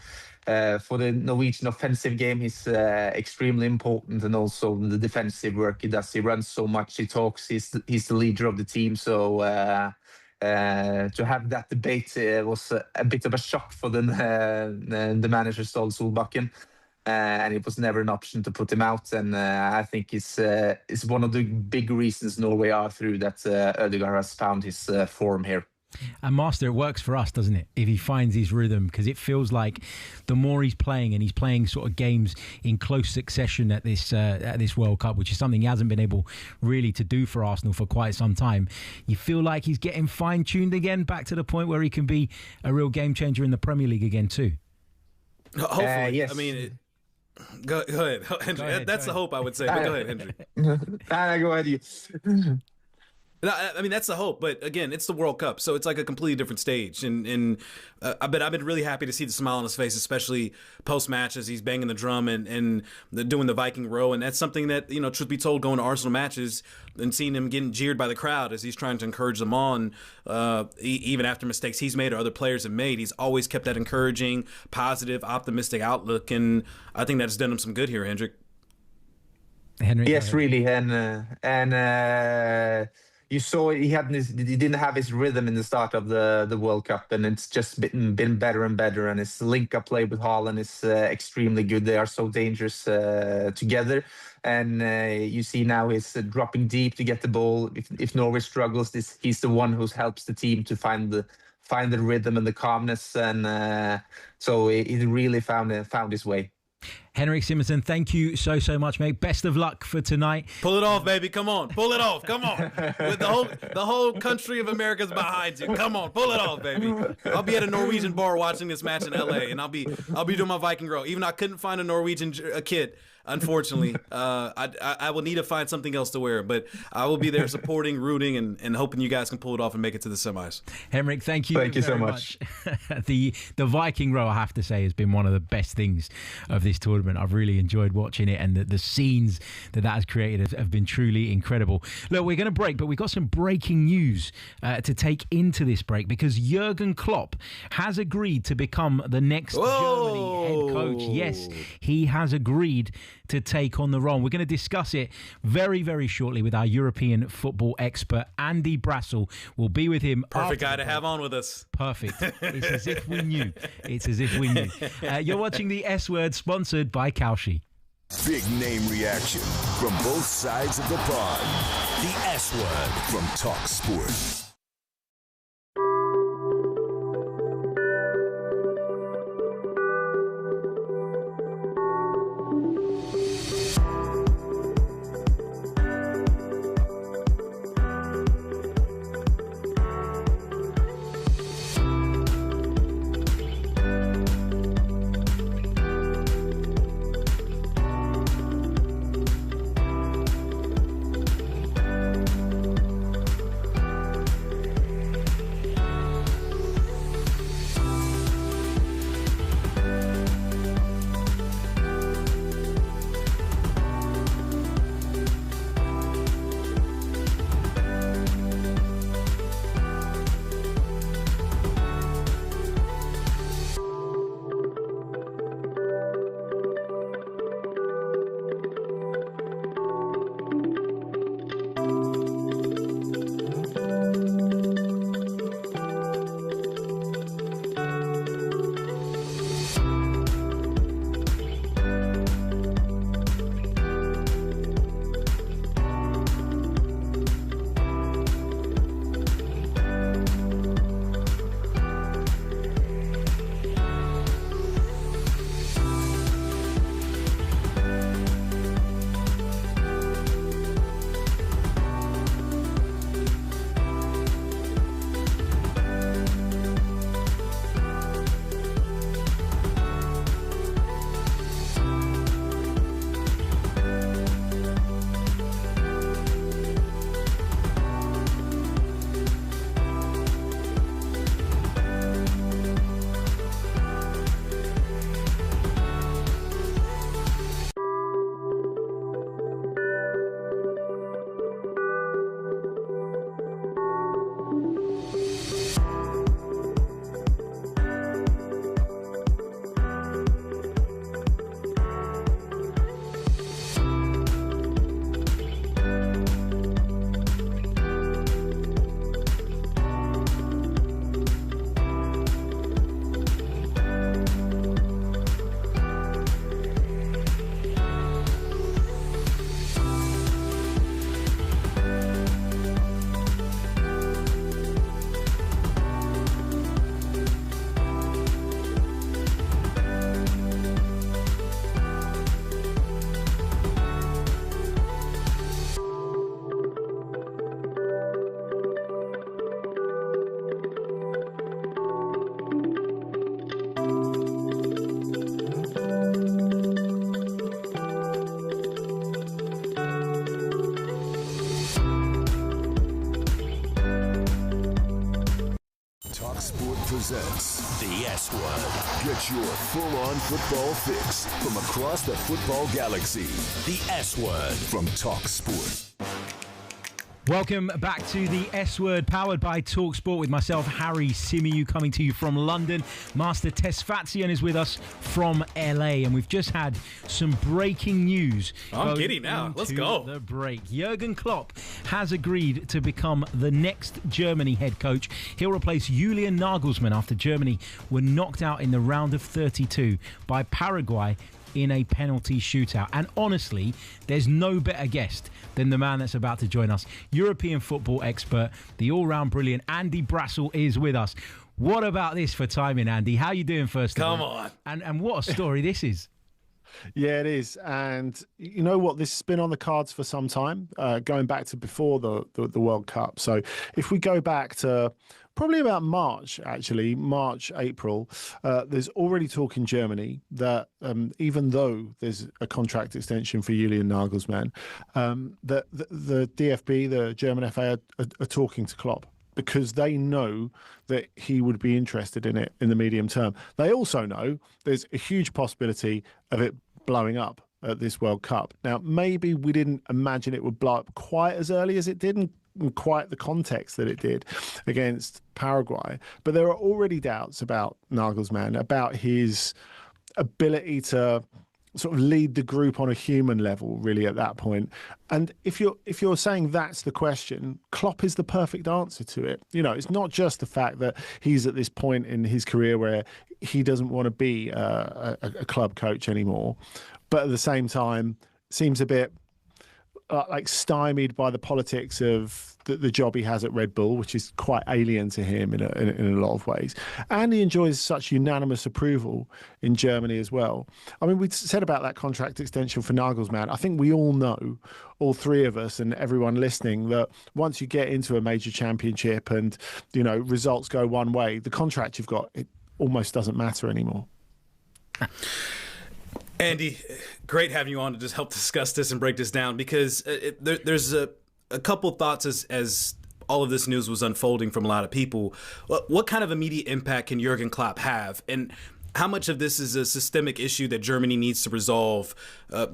For the Norwegian offensive game, he's extremely important, and also the defensive work he does. He runs so much, he talks, he's the leader of the team. So to have that debate was a bit of a shock for the manager, Ståle Solbakken. And it was never an option to put him out. And I think it's one of the big reasons Norway are through that Ødegaard has found his form here. And Master, it works for us, doesn't it? If he finds his rhythm, because it feels like the more he's playing, and he's playing sort of games in close succession at this World Cup, which is something he hasn't been able really to do for Arsenal for quite some time. You feel like he's getting fine-tuned again, back to the point where he can be a real game changer in the Premier League again too. Hopefully, yes. I mean. Go ahead, Henry. That's the hope, I would say. But go ahead, Henry. Go ahead, you. I mean, that's the hope. But again, it's the World Cup, so it's like a completely different stage. And I've been really happy to see the smile on his face, especially post-match as he's banging the drum and doing the Viking row. And that's something that, truth be told, going to Arsenal matches and seeing him getting jeered by the crowd as he's trying to encourage them on, even after mistakes he's made or other players have made. He's always kept that encouraging, positive, optimistic outlook. And I think that's done him some good here, Henrik. Yes, really. And you saw he didn't have his rhythm in the start of the World Cup, and it's just been better and better. And his link-up play with Haaland is extremely good. They are so dangerous together. And you see now he's dropping deep to get the ball. If Norway struggles, he's the one who helps the team to find the rhythm and the calmness. And so he really found his way. Henrik Simonsen, thank you so much, mate. Best of luck for tonight. Pull it off, baby. Come on. Pull it off. Come on. With the whole country of America's behind you. Come on. Pull it off, baby. I'll be at a Norwegian bar watching this match in LA, and I'll be doing my Viking row. Even though I couldn't find a Norwegian kit, unfortunately. I will need to find something else to wear, but I will be there supporting, rooting, and hoping you guys can pull it off and make it to the semis. Henrik, thank you. Thank you so much. The Viking row, I have to say, has been one of the best things of this tournament. I've really enjoyed watching it, and the scenes that has created have been truly incredible. Look, we're going to break, but we've got some breaking news to take into this break, because Jurgen Klopp has agreed to become the next Germany head coach. Yes, he has agreed to take on the role. We're going to discuss it very, very shortly with our European football expert, Andy Brassell. We'll be with him. Perfect guy to have on with us. Perfect. It's as if we knew. It's as if we knew. You're watching the S Word, sponsored by Kalshi. Big name reaction from both sides of the pond. The S Word from talkSPORT. presents the S Word. Get your full-on football fix from across the football galaxy. The S Word from talkSPORT. Welcome back to the S Word, powered by talkSPORT, with myself, Harry Simonsen, coming to you from London. Master Tesfazian is with us from LA, and we've just had some breaking news. I'm giddy now. Let's go. The break. Jurgen Klopp has agreed to become the next Germany head coach. He'll replace Julian Nagelsmann after Germany were knocked out in the round of 32 by Paraguay in a penalty shootout. And honestly, there's no better guest than the man that's about to join us. European football expert, the all-round brilliant Andy Brassell is with us. What about this for timing, Andy? How you doing, first of all? Come on. And what a story this is. Yeah, it is. And you know what? This has been on the cards for some time, going back to before the World Cup. So if we go back to probably about March, April, there's already talk in Germany that even though there's a contract extension for Julian Nagelsmann, that the DFB, the German FA, are talking to Klopp, because they know that he would be interested in it in the medium term. They also know there's a huge possibility of it blowing up at this World Cup. Now, maybe we didn't imagine it would blow up quite as early as it did, and in quite the context that it did against Paraguay, but there are already doubts about Nagelsmann, about his ability to sort of lead the group on a human level, really, at that point. And if you're saying that's the question, Klopp is the perfect answer to it. You know, it's not just the fact that he's at this point in his career where he doesn't want to be a club coach anymore, but at the same time seems a bit like stymied by the politics of the job he has at Red Bull, which is quite alien to him in a lot of ways. And he enjoys such unanimous approval in Germany as well. I mean, we said about that contract extension for Nagelsmann. I think we all know, all three of us and everyone listening, that once you get into a major championship and, you know, results go one way, the contract you've got, it almost doesn't matter anymore. Andy, great having you on to just help discuss this and break this down, because there's a couple thoughts as all of this news was unfolding from a lot of people. What kind of immediate impact can Jurgen Klopp have, and how much of this is a systemic issue that Germany needs to resolve?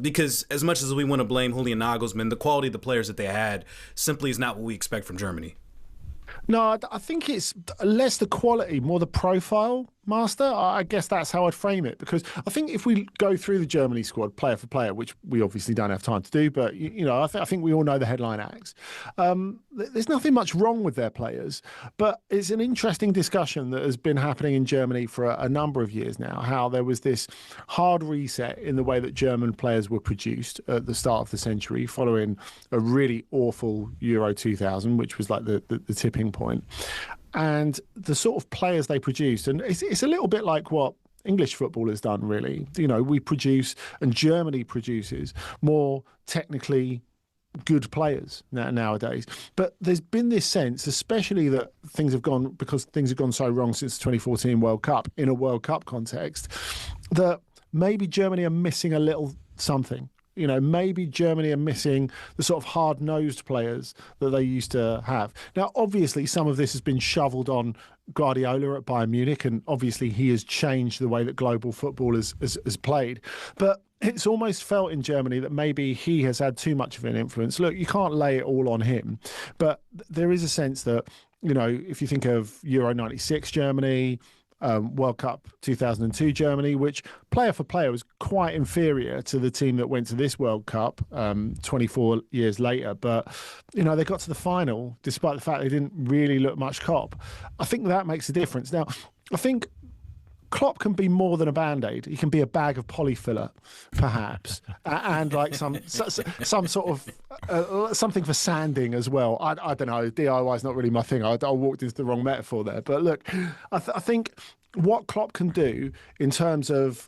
Because as much as we want to blame Julian Nagelsmann, the quality of the players that they had simply is not what we expect from Germany. No, I think it's less the quality, more the profile, Master. I guess that's how I'd frame it, because I think if we go through the Germany squad player for player, which we obviously don't have time to do, but you know, I think we all know the headline acts. There's nothing much wrong with their players, but it's an interesting discussion that has been happening in Germany for a number of years now, how there was this hard reset in the way that German players were produced at the start of the century, following a really awful Euro 2000, which was like the tipping point. And the sort of players they produced, and it's a little bit like what English football has done, really. You know, we produce, and Germany produces, more technically good players nowadays. But there's been this sense, especially that things have gone so wrong since the 2014 World Cup, in a World Cup context, that maybe Germany are missing a little something. You know, maybe Germany are missing the sort of hard-nosed players that they used to have. Now, obviously, some of this has been shoveled on Guardiola at Bayern Munich, and obviously he has changed the way that global football has played. But it's almost felt in Germany that maybe he has had too much of an influence. Look, you can't lay it all on him, but there is a sense that, you know, if you think of Euro 96 Germany, World Cup 2002 Germany, which player for player was quite inferior to the team that went to this World Cup 24 years later. But, you know, they got to the final despite the fact they didn't really look much cop. I think that makes a difference. Now, I think Klopp can be more than a Band-Aid. He can be a bag of polyfiller, perhaps, and like some sort of something for sanding as well. I don't know. DIY is not really my thing. I walked into the wrong metaphor there. But look, I think what Klopp can do in terms of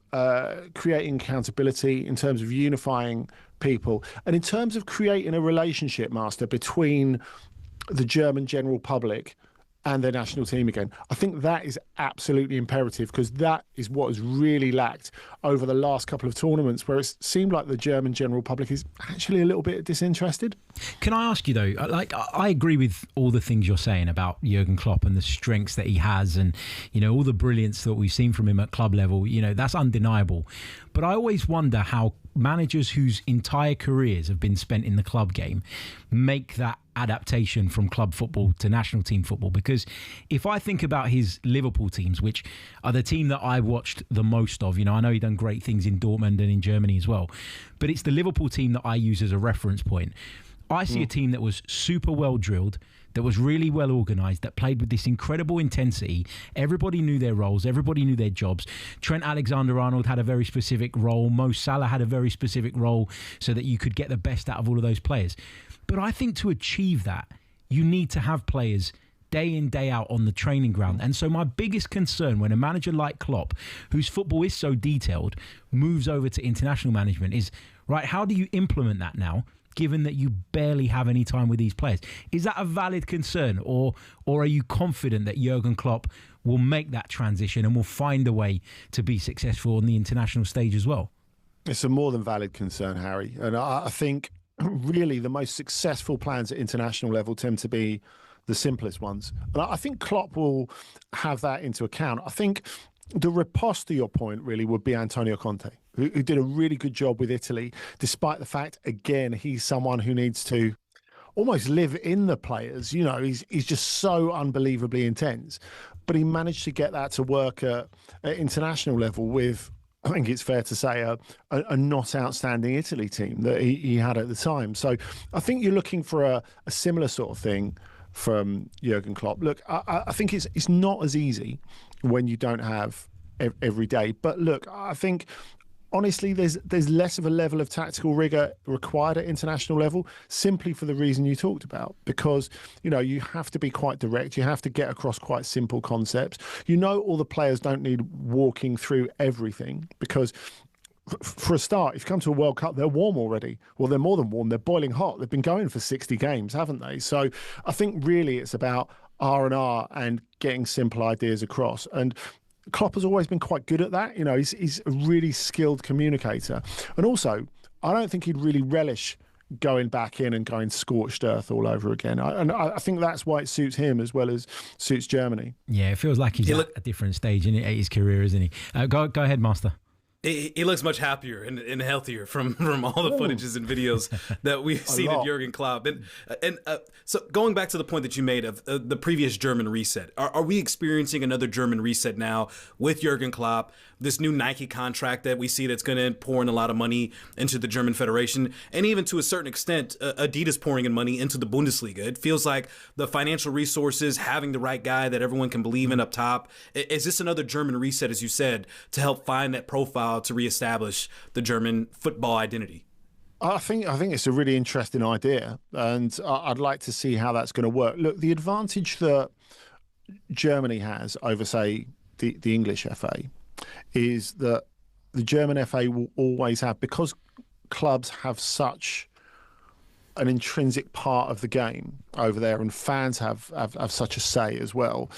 creating accountability, in terms of unifying people, and in terms of creating a relationship, Master, between the German general public and their national team again. I think that is absolutely imperative, because that is what has really lacked over the last couple of tournaments, where it seemed like the German general public is actually a little bit disinterested. Can I ask you though, like I agree with all the things you're saying about Jurgen Klopp and the strengths that he has and, all the brilliance that we've seen from him at club level, that's undeniable. But I always wonder how managers whose entire careers have been spent in the club game make that adaptation from club football to national team football. Because if I think about his Liverpool teams, which are the team that I've watched the most of, I know he's done great things in Dortmund and in Germany as well, but it's the Liverpool team that I use as a reference point. I see a team that was super well drilled, that was really well organised, that played with this incredible intensity. Everybody knew their roles. Everybody knew their jobs. Trent Alexander-Arnold had a very specific role. Mo Salah had a very specific role so that you could get the best out of all of those players. But I think to achieve that, you need to have players day in, day out on the training ground. And so my biggest concern when a manager like Klopp, whose football is so detailed, moves over to international management is, right, how do you implement that now, given that you barely have any time with these players? Is that a valid concern, or are you confident that Jurgen Klopp will make that transition and will find a way to be successful on the international stage as well? It's a more than valid concern, Harry. And I think really the most successful plans at international level tend to be the simplest ones. And I think Klopp will have that into account. I think the riposte to your point really would be Antonio Conte, who did a really good job with Italy, despite the fact, again, he's someone who needs to almost live in the players. He's just so unbelievably intense. But he managed to get that to work at international level with, I think it's fair to say, a not outstanding Italy team that he had at the time. So I think you're looking for a similar sort of thing from Jurgen Klopp. Look, I think it's not as easy when you don't have every day. But look, I think honestly, there's less of a level of tactical rigour required at international level, simply for the reason you talked about, because you have to be quite direct. You have to get across quite simple concepts. All the players don't need walking through everything, because for a start, if you come to a World Cup, they're warm already. Well, they're more than warm. They're boiling hot. They've been going for 60 games, haven't they? So I think really it's about R&R and getting simple ideas across. And Klopp has always been quite good at that. He's a really skilled communicator. And also, I don't think he'd really relish going back in and going scorched earth all over again. I think that's why it suits him as well as suits Germany. Yeah, it feels like he's at a different stage in his career, isn't he? Go ahead, Master. He looks much happier and healthier from all the footages and videos that we've seen of Jurgen Klopp. And so going back to the point that you made of the previous German reset, are we experiencing another German reset now with Jurgen Klopp, this new Nike contract that we see that's going to pour in a lot of money into the German Federation, and even to a certain extent, Adidas pouring in money into the Bundesliga? It feels like the financial resources, having the right guy that everyone can believe in up top. Is this another German reset, as you said, to help find that profile to reestablish the German football identity? I think it's a really interesting idea, and I'd like to see how that's going to work. Look, the advantage that Germany has over, say, the English FA is that the German FA will always have, because clubs have such an intrinsic part of the game over there, and fans have such a say as well.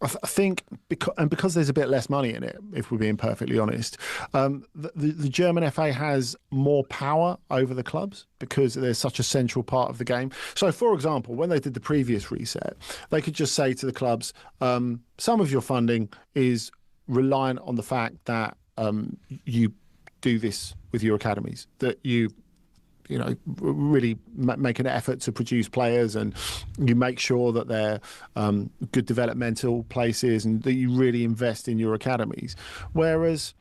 I think because there's a bit less money in it, if we're being perfectly honest, the German FA has more power over the clubs because there's such a central part of the game. So, for example, when they did the previous reset, they could just say to the clubs, some of your funding is reliant on the fact that you do this with your academies, that you really make an effort to produce players, and you make sure that they're good developmental places, and that you really invest in your academies. Whereas,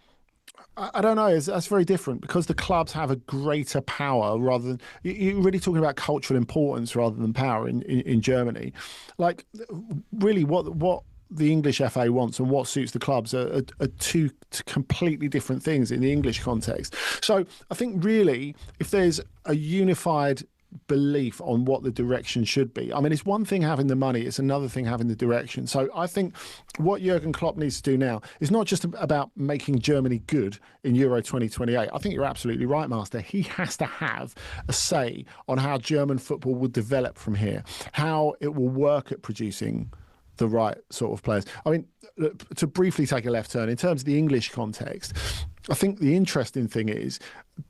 I don't know, that's very different, because the clubs have a greater power rather than, you're really talking about cultural importance rather than power in Germany. Like, really what the English FA wants and what suits the clubs are two completely different things in the English context. So I think really, if there's a unified belief on what the direction should be, I mean, it's one thing having the money, it's another thing having the direction. So I think what Jurgen Klopp needs to do now is not just about making Germany good in Euro 2028. I think you're absolutely right, Master. He has to have a say on how German football will develop from here, how it will work at producing the right sort of players. I mean, to briefly take a left turn, in terms of the English context, I think the interesting thing is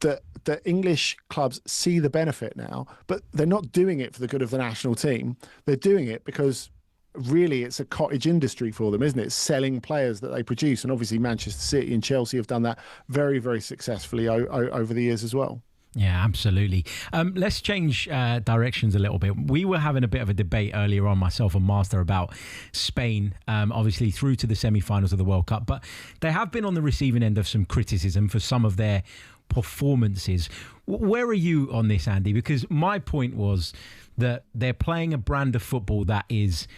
that the English clubs see the benefit now, but they're not doing it for the good of the national team. They're doing it because really it's a cottage industry for them, isn't it? It's selling players that they produce. And obviously Manchester City and Chelsea have done that very, very successfully over the years as well. Yeah, absolutely. Let's change directions a little bit. We were having a bit of a debate earlier on, myself and Master, about Spain, obviously through to the semi-finals of the World Cup, but they have been on the receiving end of some criticism for some of their performances. Where are you on this, Andy? Because my point was that they're playing a brand of football that is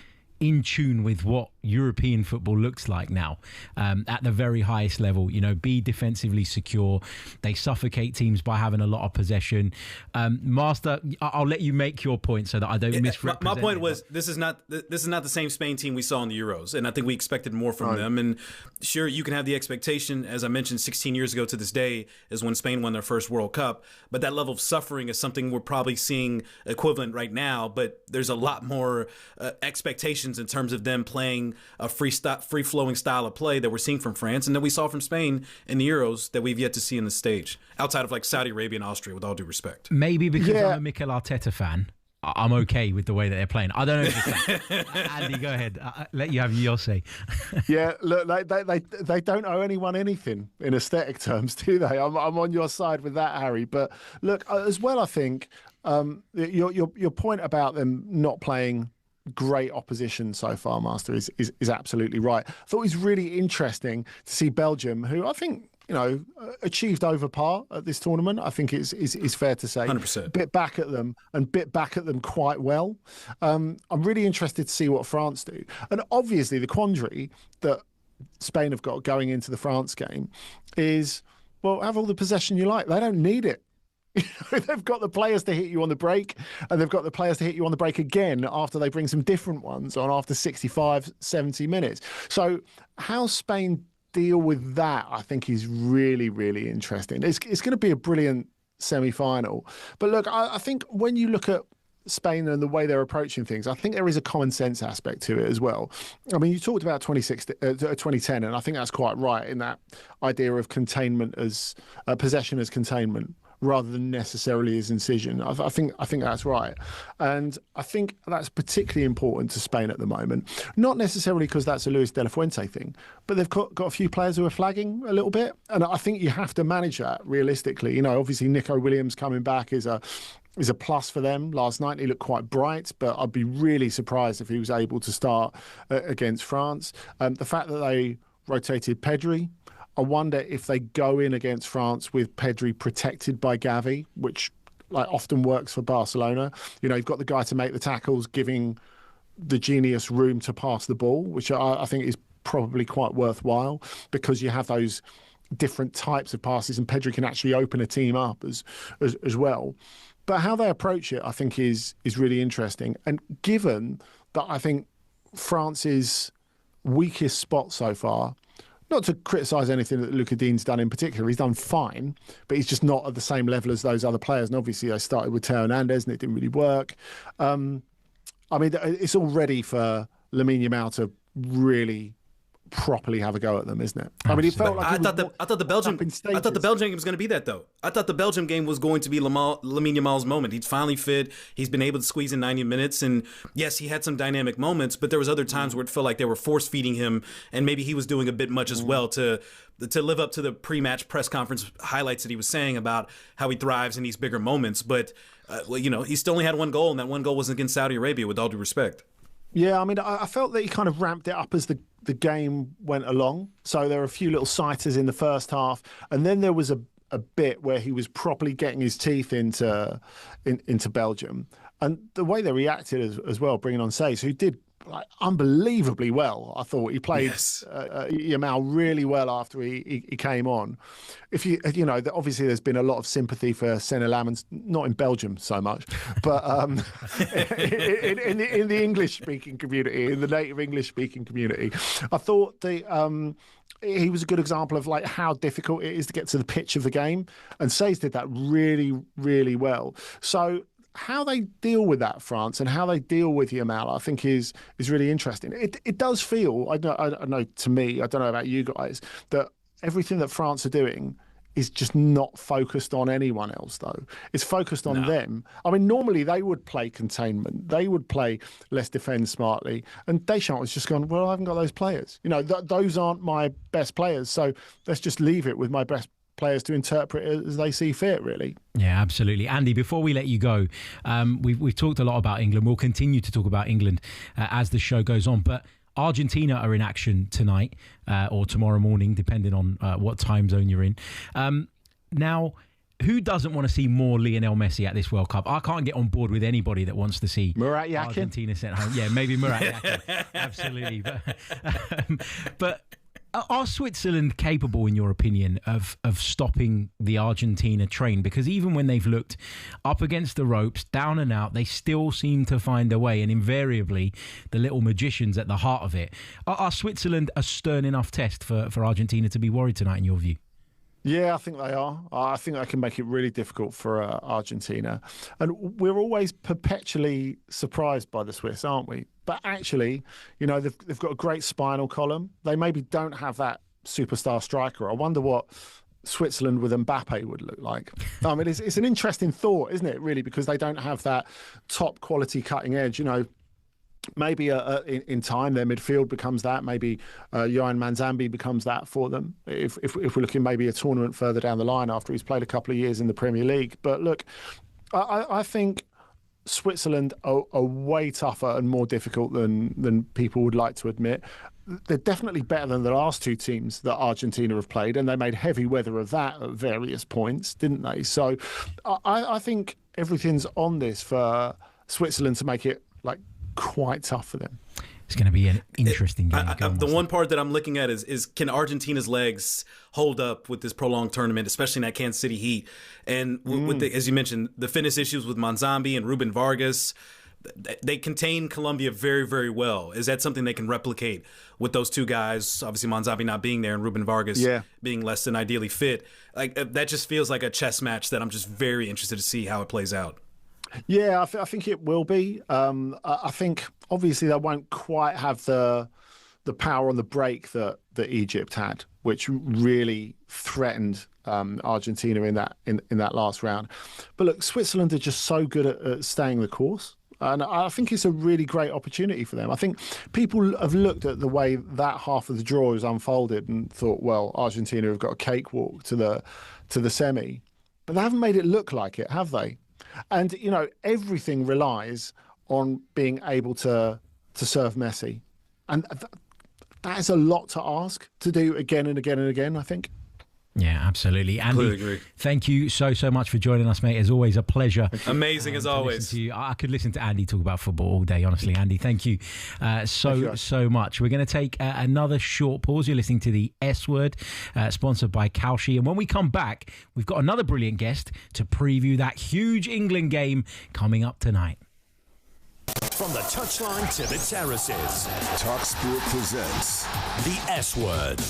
in tune with what European football looks like now, at the very highest level. You know, be defensively secure. They suffocate teams by having a lot of possession. Master, I'll let you make your point so that I don't misrepresent. My point was this is not the same Spain team we saw in the Euros, and I think we expected more from them. And sure, you can have the expectation, as I mentioned, 16 years ago to this day is when Spain won their first World Cup. But that level of suffering is something we're probably seeing equivalent right now. But there's a lot more expectations in terms of them playing a free-flowing style of play that we're seeing from France and that we saw from Spain in the Euros that we've yet to see in the stage, outside of like Saudi Arabia and Austria, with all due respect. Maybe because I'm a Mikel Arteta fan, I'm okay with the way that they're playing. I don't know. Andy, go ahead. I'll let you have your say. Yeah, look, they don't owe anyone anything in aesthetic terms, do they? I'm on your side with that, Harry. But look, as well, I think your point about them not playing great opposition so far, Master, is absolutely right. I thought it was really interesting to see Belgium, who I think, you know, achieved over par at this tournament. I think it's fair to say. 100%. Bit back at them quite well. I'm really interested to see what France do. And obviously the quandary that Spain have got going into the France game is, well, have all the possession you like. They don't need it. They've got the players to hit you on the break, and they've got the players to hit you on the break again after they bring some different ones on after 65, 70 minutes. So how Spain deal with that, I think, is really, really interesting. It's going to be a brilliant semi-final. But look, I think when you look at Spain and the way they're approaching things, I think there is a common sense aspect to it as well. I mean, you talked about 2010, and I think that's quite right in that idea of containment as possession as containment, rather than necessarily as incision. I think that's right. And I think that's particularly important to Spain at the moment. Not necessarily because that's a Luis de la Fuente thing, but they've got a few players who are flagging a little bit. And I think you have to manage that realistically. You know, obviously Nico Williams coming back is a plus for them. Last night he looked quite bright, but I'd be really surprised if he was able to start against France. The fact that they rotated Pedri, I wonder if they go in against France with Pedri protected by Gavi, which like often works for Barcelona. You know, you've got the guy to make the tackles, giving the genius room to pass the ball, which I think is probably quite worthwhile because you have those different types of passes, and Pedri can actually open a team up as well. But how they approach it, I think, is really interesting. And given that I think France's weakest spot so far, not to criticise anything that Luca Dean's done in particular, he's done fine, but he's just not at the same level as those other players. And obviously they started with Teo Hernandez and it didn't really work. I mean, it's all ready for Lamine Yamal to really properly have a go at them, isn't it? I mean, it felt like I thought the Belgium game was going to be that, though. I thought the Belgium game was going to be Lamine Yamal's moment. He's finally fit. He's been able to squeeze in 90 minutes, and yes, he had some dynamic moments, but there was other times where it felt like they were force feeding him, and maybe he was doing a bit much as well to live up to the pre-match press conference highlights that he was saying about how he thrives in these bigger moments. But you know, he still only had one goal, and that one goal was against Saudi Arabia, with all due respect. Yeah, I mean, I felt that he kind of ramped it up as the game went along. So there were a few little sighters in the first half, and then there was a bit where he was properly getting his teeth into Belgium. And the way they reacted as well, bringing on Says, who did like unbelievably well. I thought he played Yamal really well after he came on. If you know, obviously there's been a lot of sympathy for Senne Lammens, not in Belgium so much, but in the English-speaking community, in the native English-speaking community, I thought he was a good example of like how difficult it is to get to the pitch of the game, and Says did that really, really well. So how they deal with that, France, and how they deal with Yamal, I think is really interesting. It does feel, I know to me, I don't know about you guys, that everything that France are doing is just not focused on anyone else, though. It's focused on them. I mean, normally they would play containment. They would play let's defend smartly. And Deschamps has just gone, well, I haven't got those players. You know, those aren't my best players. So let's just leave it with my best players to interpret it as they see fit, really. Yeah, absolutely. Andy, before we let you go, we've talked a lot about England. We'll continue to talk about England as the show goes on. But Argentina are in action tonight or tomorrow morning, depending on what time zone you're in. Now, who doesn't want to see more Lionel Messi at this World Cup? I can't get on board with anybody that wants to see Murat Yakin. Argentina sent home. Yeah, maybe Murat Yakin. Absolutely. But are Switzerland capable, in your opinion, of stopping the Argentina train? Because even when they've looked up against the ropes, down and out, they still seem to find a way. And invariably, the little magicians at the heart of it. Are Switzerland a stern enough test for Argentina to be worried tonight, in your view? Yeah, I think they are. I think they can make it really difficult for Argentina. And we're always perpetually surprised by the Swiss, aren't we? But actually, you know, they've got a great spinal column. They maybe don't have that superstar striker. I wonder what Switzerland with Mbappe would look like. I mean, it's an interesting thought, isn't it, really? Because they don't have that top quality cutting edge, you know. Maybe in time their midfield becomes that. Maybe Yohan Manzambi becomes that for them. If we're looking maybe a tournament further down the line after he's played a couple of years in the Premier League. But look, I think Switzerland are way tougher and more difficult than people would like to admit. They're definitely better than the last two teams that Argentina have played, and they made heavy weather of that at various points, didn't they? So I think everything's on this for Switzerland to make it like quite tough for them. It's going to be an interesting game. The one part that I'm looking at is can Argentina's legs hold up with this prolonged tournament, especially in that Kansas City heat? And with the, as you mentioned, the fitness issues with Manzambi and Ruben Vargas, they contain Colombia very, very well. Is that something they can replicate with those two guys? Obviously, Manzambi not being there and Ruben Vargas being less than ideally fit. Like that just feels like a chess match that I'm just very interested to see how it plays out. Yeah, I think it will be. I think obviously they won't quite have the power on the break that Egypt had, which really threatened Argentina in that last round. But look, Switzerland are just so good at staying the course. And I think it's a really great opportunity for them. I think people have looked at the way that half of the draw is unfolded and thought, well, Argentina have got a cakewalk to the semi. But they haven't made it look like it, have they? And, you know, everything relies on being able to serve Messi. And that is a lot to ask to do again and again and again, I think. Yeah, absolutely. Andy, thank you so much for joining us, mate. It's always a pleasure. Amazing as always. To you. I could listen to Andy talk about football all day, honestly. Andy, thank you so much. We're going to take another short pause. You're listening to the S Word, sponsored by Kalshi. And when we come back, we've got another brilliant guest to preview that huge England game coming up tonight. From the touchline to the terraces, talkSPORT presents the S Word.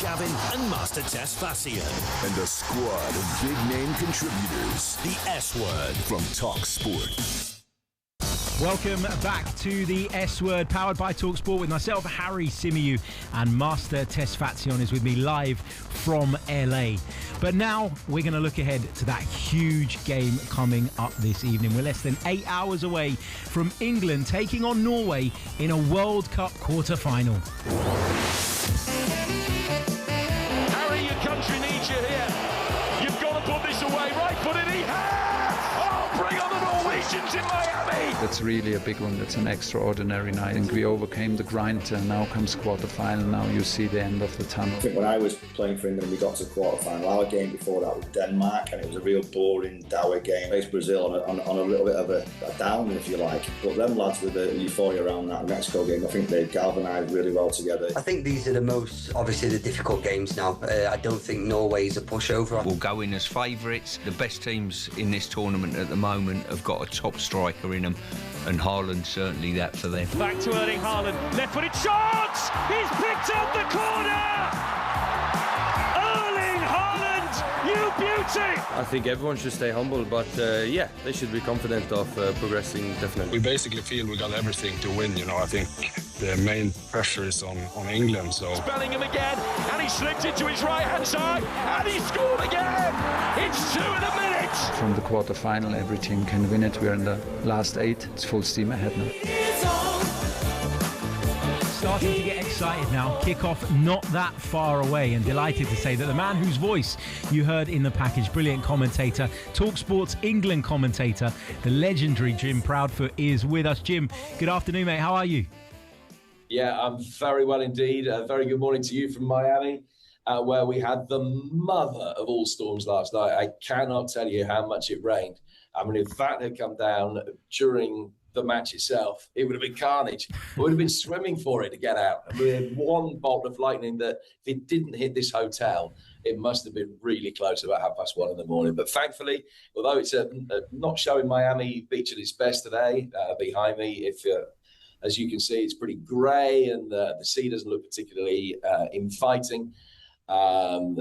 Gavin and Master Tess Fassier. And a squad of big-name contributors. The S-Word from talkSPORT. Welcome back to the S-Word, powered by talkSPORT, with myself, Harry Simeou, and Master Tess Fassier is with me live from LA. But now we're going to look ahead to that huge game coming up this evening. We're less than 8 hours away from England taking on Norway in a World Cup quarter-final. Harry, your country needs you here. You've got to put this away. Right foot in the air. Oh, bring on the Norwegians in Miami. That's really a big one. That's an extraordinary night. And we overcame the grind, and now comes quarter-final. Now you see the end of the tunnel. I think when I was playing for England, we got to quarter-final. Our game before that was Denmark, and it was a real boring, dour game. Faced Brazil on a little bit of a down, if you like. But them lads with the euphoria around that Mexico game, I think they galvanised really well together. I think these are obviously the difficult games now. I don't think Norway's a pushover. We'll go in as favourites. The best teams in this tournament at the moment have got a top striker in them, and Haaland certainly that for them. Back to Erling Haaland, left-footed shot! He's picked up the corner! Erling Haaland, you beauty! I think everyone should stay humble, but yeah, they should be confident of progressing, definitely. We basically feel we got everything to win, you know. I think the main pressure is on England, so... Bellingham again, and he slipped into his right-hand side, and he scored again! It's 2 in a minute! From the quarter-final, every team can win it. We're in the last 8. It's full steam ahead now. Starting to get excited now. Kick-off not that far away, and delighted to say that the man whose voice you heard in the package, brilliant commentator, talkSPORT's England commentator, the legendary Jim Proudfoot, is with us. Jim, good afternoon, mate. How are you? Yeah, I'm very well indeed. A very good morning to you from Miami, where we had the mother of all storms last night. I cannot tell you how much it rained. I mean, if that had come down during the match itself, it would have been carnage. We would have been swimming for it to get out. And we had one bolt of lightning that, if it didn't hit this hotel, it must have been really close, about 1:30 in the morning. But thankfully, although it's not showing Miami Beach at its best today, behind me, as you can see, it's pretty grey, and the sea doesn't look particularly inviting.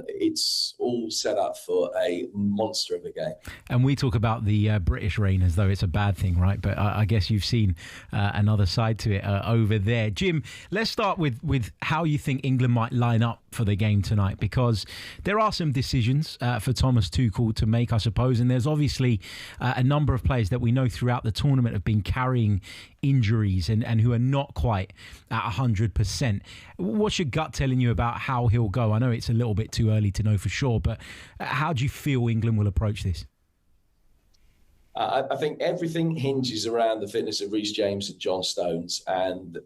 It's all set up for a monster of a game. And we talk about the British rain as though it's a bad thing, right? But I guess you've seen another side to it over there. Jim, let's start with how you think England might line up for the game tonight, because there are some decisions for Thomas Tuchel to make, I suppose, and there's obviously a number of players that we know throughout the tournament have been carrying injuries and who are not quite at 100%. What's your gut telling you about how he'll go? I know it's a little bit too early to know for sure, but how do you feel England will approach this? I think everything hinges around the fitness of Reece James and John Stones, and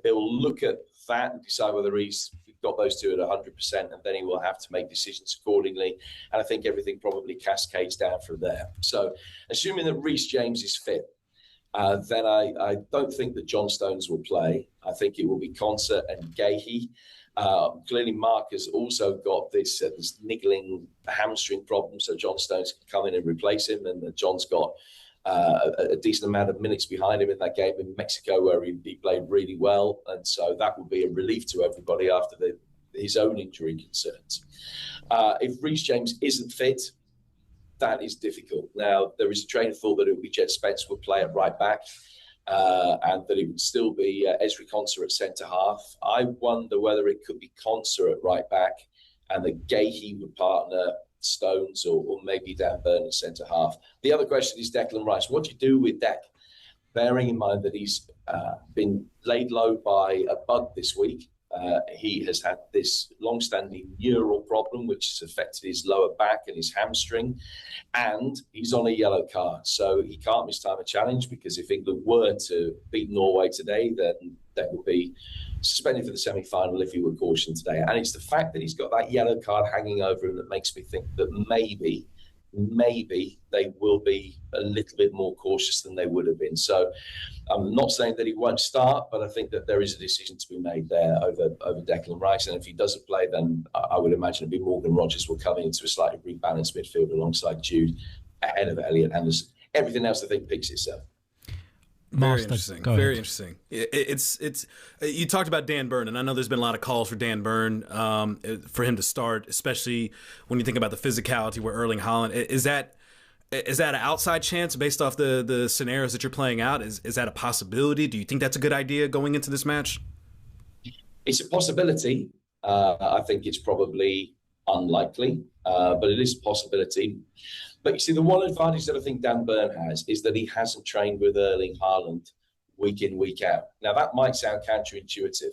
he'll look at that and decide whether he's got those two at 100%, and then he will have to make decisions accordingly. And I think everything probably cascades down from there. So assuming that Reece James is fit, then I don't think that John Stones will play. I think it will be Concert and Gahey. Clearly, Mark has also got this niggling hamstring problem, so John Stones can come in and replace him. And John's got a decent amount of minutes behind him in that game in Mexico, where he played really well. And so that would be a relief to everybody after his own injury concerns. If Reece James isn't fit, that is difficult. Now, there is a train of thought that it would be Jed Spence would play at right back, and that it would still be Ezri Konsa at centre-half. I wonder whether it could be Konsa at right back and that Gahey would partner Stones or maybe Dan Burn at centre-half. The other question is Declan Rice. What do you do with Dec? Bearing in mind that he's been laid low by a bug this week. He has had this long-standing neural problem, which has affected his lower back and his hamstring, and he's on a yellow card. So he can't miss time a challenge, because if England were to beat Norway today, then that would be suspended for the semi-final if he were cautioned today. And it's the fact that he's got that yellow card hanging over him that makes me think that maybe they will be a little bit more cautious than they would have been. So I'm not saying that he won't start, but I think that there is a decision to be made there over Declan Rice. And if he doesn't play, then I would imagine it'd be Morgan Rogers will come into a slightly rebalanced midfield alongside Jude, ahead of Elliot Anderson. Everything else, I think, picks itself. Very interesting. Very interesting. It's you talked about Dan Burn, and I know there's been a lot of calls for Dan Burn for him to start, especially when you think about the physicality with Erling Haaland. Is that an outside chance based off the scenarios that you're playing out? Is that a possibility? Do you think that's a good idea going into this match? It's a possibility. I think it's probably unlikely, but it is a possibility. But you see, the one advantage that I think Dan Burn has is that he hasn't trained with Erling Haaland week in, week out. Now, that might sound counterintuitive.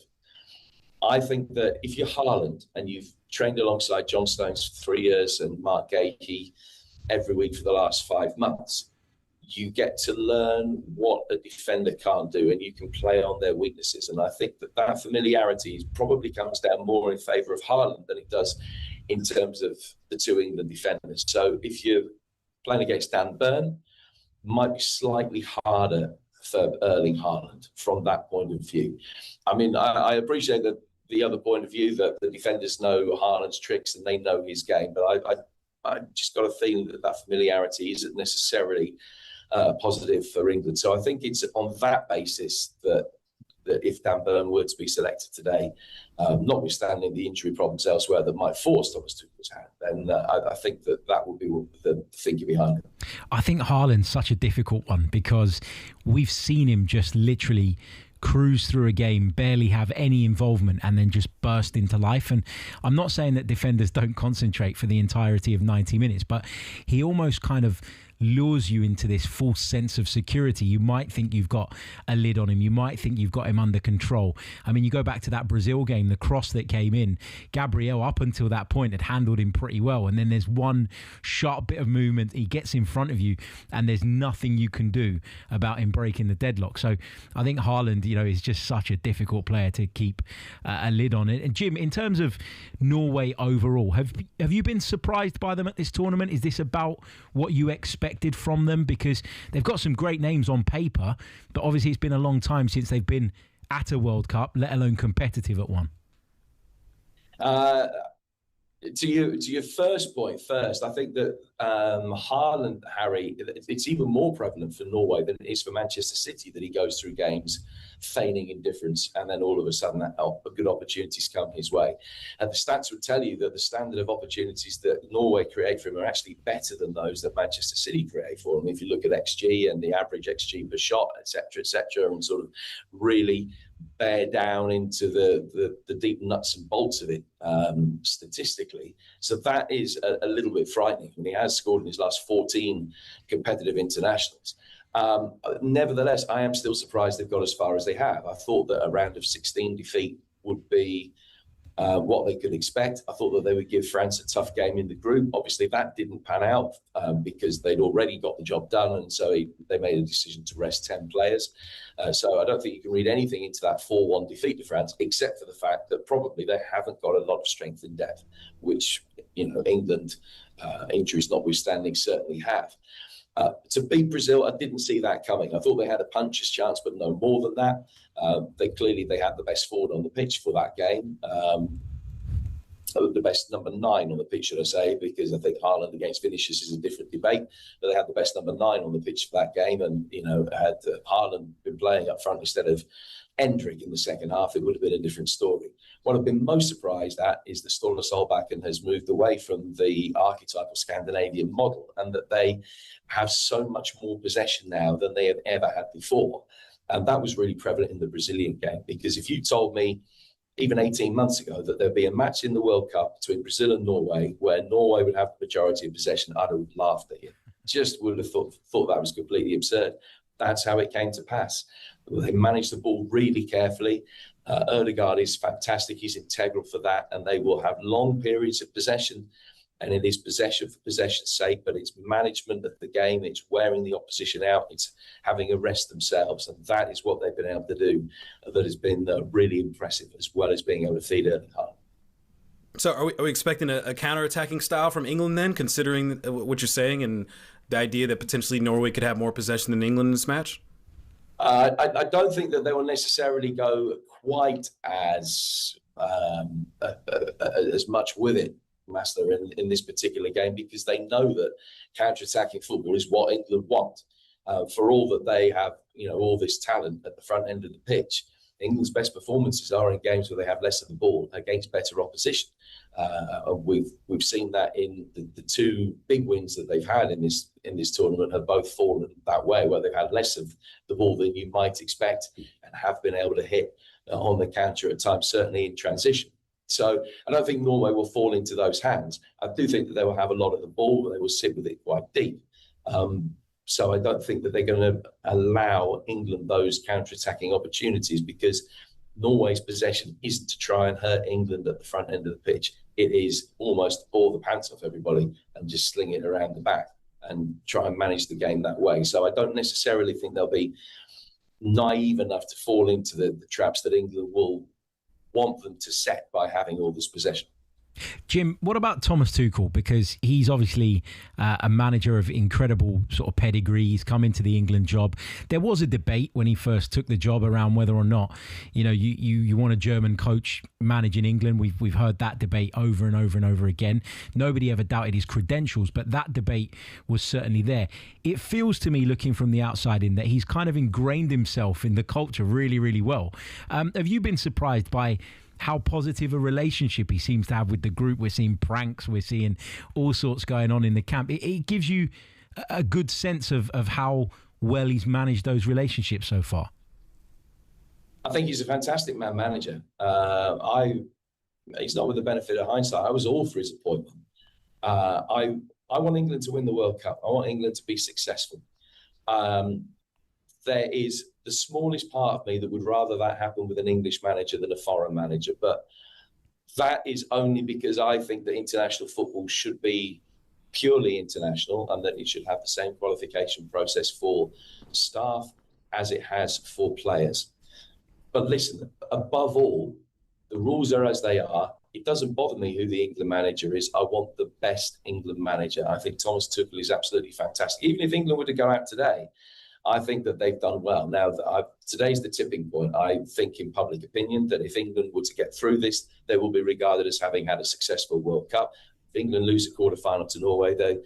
I think that if you're Haaland and you've trained alongside John Stones for 3 years and Mark Gahey every week for the last 5 months, you get to learn what a defender can't do, and you can play on their weaknesses. And I think that familiarity probably comes down more in favour of Haaland than it does in terms of the two England defenders. So if you're playing against Dan Burn, it might be slightly harder for Erling Haaland from that point of view. I mean, I appreciate that the other point of view, that the defenders know Haaland's tricks and they know his game, but I just got a feeling that familiarity isn't necessarily positive for England. So I think it's on that basis that if Dan Burn were to be selected today, notwithstanding the injury problems elsewhere that might force Thomas Tuchel's hand, then I think that would be the thinking behind it. I think Haaland's such a difficult one because we've seen him just literally cruise through a game, barely have any involvement, and then just burst into life. And I'm not saying that defenders don't concentrate for the entirety of 90 minutes, but he almost kind of lures you into this false sense of security. You might think you've got a lid on him. You might think you've got him under control. I mean, you go back to that Brazil game, the cross that came in, Gabriel up until that point had handled him pretty well. And then there's one sharp bit of movement. He gets in front of you and there's nothing you can do about him breaking the deadlock. So I think Haaland, is just such a difficult player to keep a lid on it. And Jim, in terms of Norway overall, have you been surprised by them at this tournament? Is this about what you expected from them? Because they've got some great names on paper, but obviously it's been a long time since they've been at a World Cup, let alone competitive at one. To your first point first, I think that Haaland, Harry, it's even more prevalent for Norway than it is for Manchester City, that he goes through games feigning indifference and then all of a sudden good opportunities come his way. And the stats would tell you that the standard of opportunities that Norway create for him are actually better than those that Manchester City create for him. If you look at XG and the average XG per shot, etc., and sort of really bear down into the deep nuts and bolts of it statistically. So that is a little bit frightening. I mean, he has scored in his last 14 competitive internationals. Nevertheless, I am still surprised they've got as far as they have. I thought that a round of 16 defeat would be what they could expect. I thought that they would give France a tough game in the group. Obviously, that didn't pan out because they'd already got the job done, and so they made a decision to rest 10 players. So I don't think you can read anything into that 4-1 defeat to France, except for the fact that probably they haven't got a lot of strength in depth, which England, injuries notwithstanding, certainly have. To beat Brazil, I didn't see that coming. I thought they had a puncher's chance, but no more than that. They had the best forward on the pitch for that game. The best number 9 on the pitch, should I say, because I think Haaland against finishers is a different debate. But they had the best number 9 on the pitch for that game, and had Haaland been playing up front instead of Endrick in the second half, it would have been a different story. What I've been most surprised at is that Ståle Solbakken has moved away from the archetypal Scandinavian model, and that they have so much more possession now than they have ever had before. And that was really prevalent in the Brazilian game, because if you told me even 18 months ago that there'd be a match in the World Cup between Brazil and Norway where Norway would have the majority of possession, I'd have laughed at you. Just would have thought that was completely absurd. That's how it came to pass. They managed the ball really carefully. Ødegaard is fantastic. He's integral for that. And they will have long periods of possession. And it is possession for possession's sake, but it's management of the game. It's wearing the opposition out. It's having a rest themselves. And that is what they've been able to do. That has been really impressive, as well as being able to feed Erling Haaland. So are we expecting a counter-attacking style from England then, considering what you're saying and the idea that potentially Norway could have more possession than England in this match? I don't think that they will necessarily go quite as much with it, Master, in this particular game, because they know that counter-attacking football is what England want. For all that they have, all this talent at the front end of the pitch, England's best performances are in games where they have less of the ball against better opposition. We've seen that in the two big wins that they've had in this tournament have both fallen that way, where they've had less of the ball than you might expect and have been able to hit on the counter at times, certainly in transition. So I don't think Norway will fall into those hands. I do think that they will have a lot of the ball, but they will sit with it quite deep. So I don't think that they're going to allow England those counter-attacking opportunities, because Norway's possession isn't to try and hurt England at the front end of the pitch. It is almost bore the pants off everybody and just sling it around the back and try and manage the game that way. So I don't necessarily think they'll be naive enough to fall into the traps that England will want them to set by having all this possession. Jim, what about Thomas Tuchel? Because he's obviously a manager of incredible sort of pedigree. He's come into the England job. There was a debate when he first took the job around whether or not, you want a German coach managing England. We've heard that debate over and over and over again. Nobody ever doubted his credentials, but that debate was certainly there. It feels to me, looking from the outside in, that he's kind of ingrained himself in the culture really, really well. Have you been surprised by how positive a relationship he seems to have with the group? We're seeing pranks, we're seeing all sorts going on in the camp. It gives you a good sense of how well he's managed those relationships so far. I think he's a fantastic manager. He's not with the benefit of hindsight. I was all for his appointment. I want England to win the World Cup. I want England to be successful. There is the smallest part of me that would rather that happen with an English manager than a foreign manager. But that is only because I think that international football should be purely international, and that it should have the same qualification process for staff as it has for players. But listen, above all, the rules are as they are. It doesn't bother me who the England manager is. I want the best England manager. I think Thomas Tuchel is absolutely fantastic. Even if England were to go out today, I think that they've done well. Now, today's the tipping point. I think in public opinion that if England were to get through this, they will be regarded as having had a successful World Cup. If England lose a quarter-final to Norway, they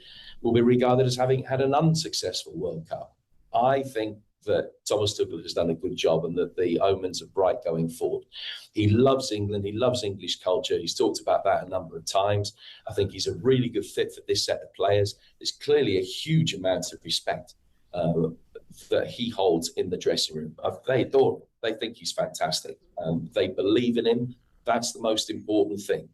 will be regarded as having had an unsuccessful World Cup. I think that Thomas Tuchel has done a good job and that the omens are bright going forward. He loves England. He loves English culture. He's talked about that a number of times. I think he's a really good fit for this set of players. There's clearly a huge amount of respect that he holds in the dressing room. They adore him. They think he's fantastic. They believe in him. That's the most important thing.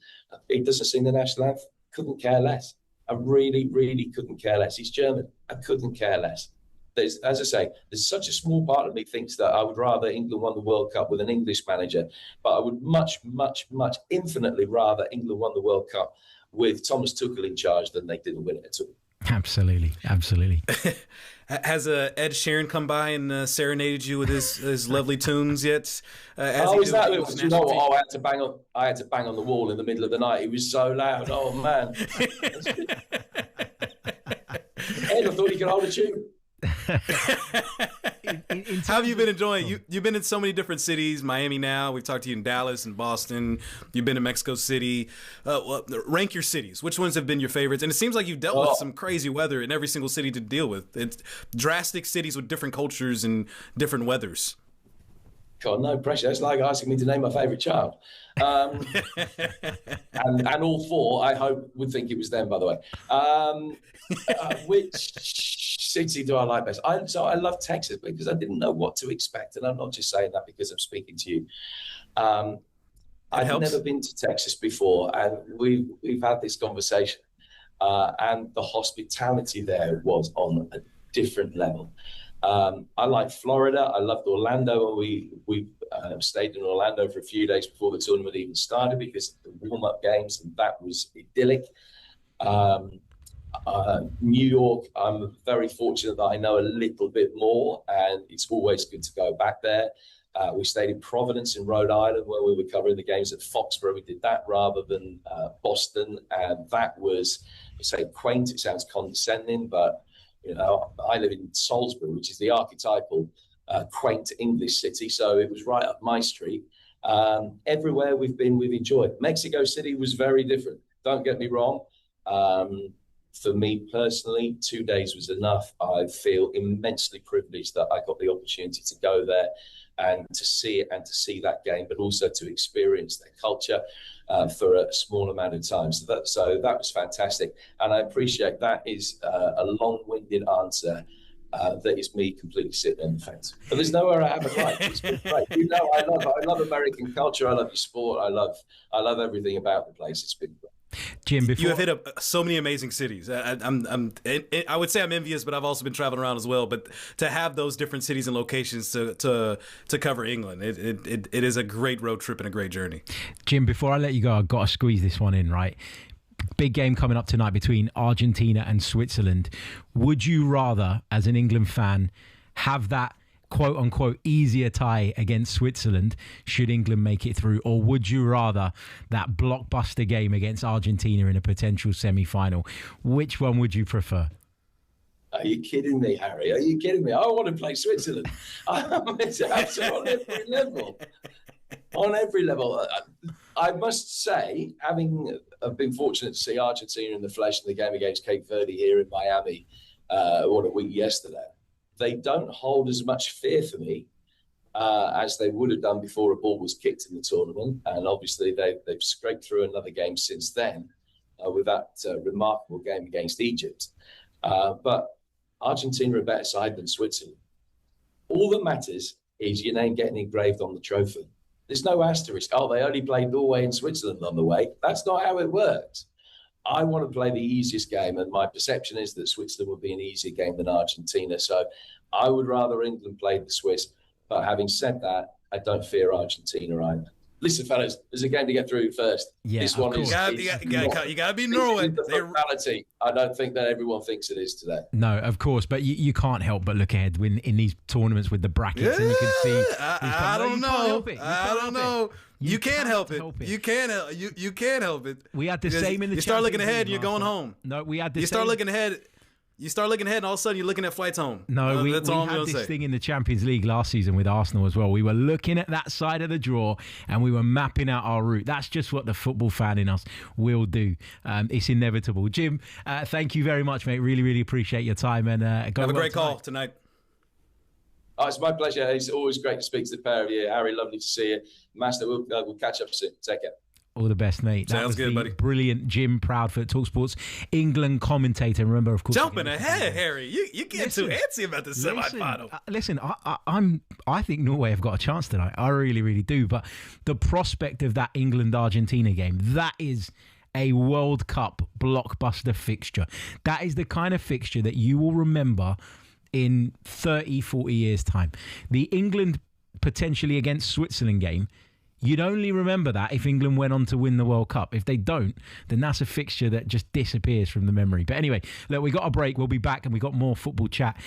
He doesn't sing the national anthem. Couldn't care less. I really, really couldn't care less. He's German. I couldn't care less. As I say, there's such a small part of me thinks that I would rather England won the World Cup with an English manager, but I would much, much, much infinitely rather England won the World Cup with Thomas Tuchel in charge than they didn't win it at all. Absolutely, absolutely. Has Ed Sheeran come by and serenaded you with his lovely tunes yet? Is that it? You know what? Oh, I had to bang on the wall in the middle of the night. It was so loud. Oh man! Ed, I thought he could hold a tune. How have you been enjoying it? You've been in so many different cities. Miami now. We've talked to you in Dallas and Boston. You've been in Mexico City. Rank your cities. Which ones have been your favorites? And it seems like you've dealt with some crazy weather in every single city to deal with. It's drastic cities with different cultures and different weathers. God, no pressure. It's like asking me to name my favourite child. And all four, I hope, would think it was them, by the way. Which city do I like best? I love Texas because I didn't know what to expect. And I'm not just saying that because I'm speaking to you. I've never been to Texas before, and we've had this conversation. And the hospitality there was on a different level. I like Florida. I loved Orlando. We stayed in Orlando for a few days before the tournament even started because of the warm-up games, and that was idyllic. New York, I'm very fortunate that I know a little bit more, and it's always good to go back there. We stayed in Providence in Rhode Island where we were covering the games at Foxborough. We did that rather than Boston, and that was, say, quaint. It sounds condescending, but I live in Salisbury, which is the archetypal quaint English city, so it was right up my street. Everywhere we've been, we've enjoyed. Mexico City was very different. Don't get me wrong. For me personally, 2 days was enough. I feel immensely privileged that I got the opportunity to go there and to see it and to see that game, but also to experience their culture for a small amount of time. So that was fantastic. And I appreciate that is a long-winded answer. That is me completely sitting on the fence. But there's nowhere I haven't liked. It's been great. You know, I love American culture. I love your sport. I love everything about the place. It's been great. Jim, before you have hit up so many amazing cities. I would say I'm envious, but I've also been traveling around as well. But to have those different cities and locations to cover England, it is a great road trip and a great journey. Jim, before I let you go, I've got to squeeze this one in, right? Big game coming up tonight between Argentina and Switzerland. Would you rather, as an England fan, have that quote-unquote easier tie against Switzerland should England make it through, or would you rather that blockbuster game against Argentina in a potential semi-final? Which one would you prefer? Are you kidding me, Harry? Are you kidding me? I want to play Switzerland. It's on every level. On every level. I must say, having been fortunate to see Argentina in the flesh in the game against Cape Verde here in Miami, a week yesterday, they don't hold as much fear for me as they would have done before a ball was kicked in the tournament. And obviously they've scraped through another game since then with that remarkable game against Egypt. But Argentina are a better side than Switzerland. All that matters is your name getting engraved on the trophy. There's no asterisk. Oh, they only played Norway and Switzerland on the way. That's not how it works. I want to play the easiest game, and my perception is that Switzerland would be an easier game than Argentina. So I would rather England play the Swiss. But having said that, I don't fear Argentina either. Listen, fellas, there's a game to get through first. Yeah, this one is. You got to be Norway. The formality. I don't think that everyone thinks it is today. No, of course, but you can't help but look ahead in these tournaments with the brackets, and you can see. I don't know. You can't help it. You can't help it. We had the same in the. You start looking ahead, and you're going home. No, we had the. You start looking ahead. You start looking ahead, and all of a sudden you're looking at flights home. No, we had this thing in the Champions League last season with Arsenal as well. We were looking at that side of the draw, and we were mapping out our route. That's just what the football fan in us will do. It's inevitable. Jim, thank you very much, mate. Really, really appreciate your time. And have a great call tonight. Oh, it's my pleasure. It's always great to speak to the pair of you. Harry, lovely to see you. Master, we'll catch up soon. Take care. All the best, mate. That was good, buddy. Brilliant Jim Proudfoot, talkSPORT's England commentator. Remember, of course, jumping ahead, Harry. You get too antsy about the semi-final. Listen, I think Norway have got a chance tonight. I really, really do. But the prospect of that England-Argentina game, that is a World Cup blockbuster fixture. That is the kind of fixture that you will remember in 30, 40 years' time. The England potentially against Switzerland game, you'd only remember that if England went on to win the World Cup. If they don't, then that's a fixture that just disappears from the memory. But anyway, look, we got a break. We'll be back, and we got more football chat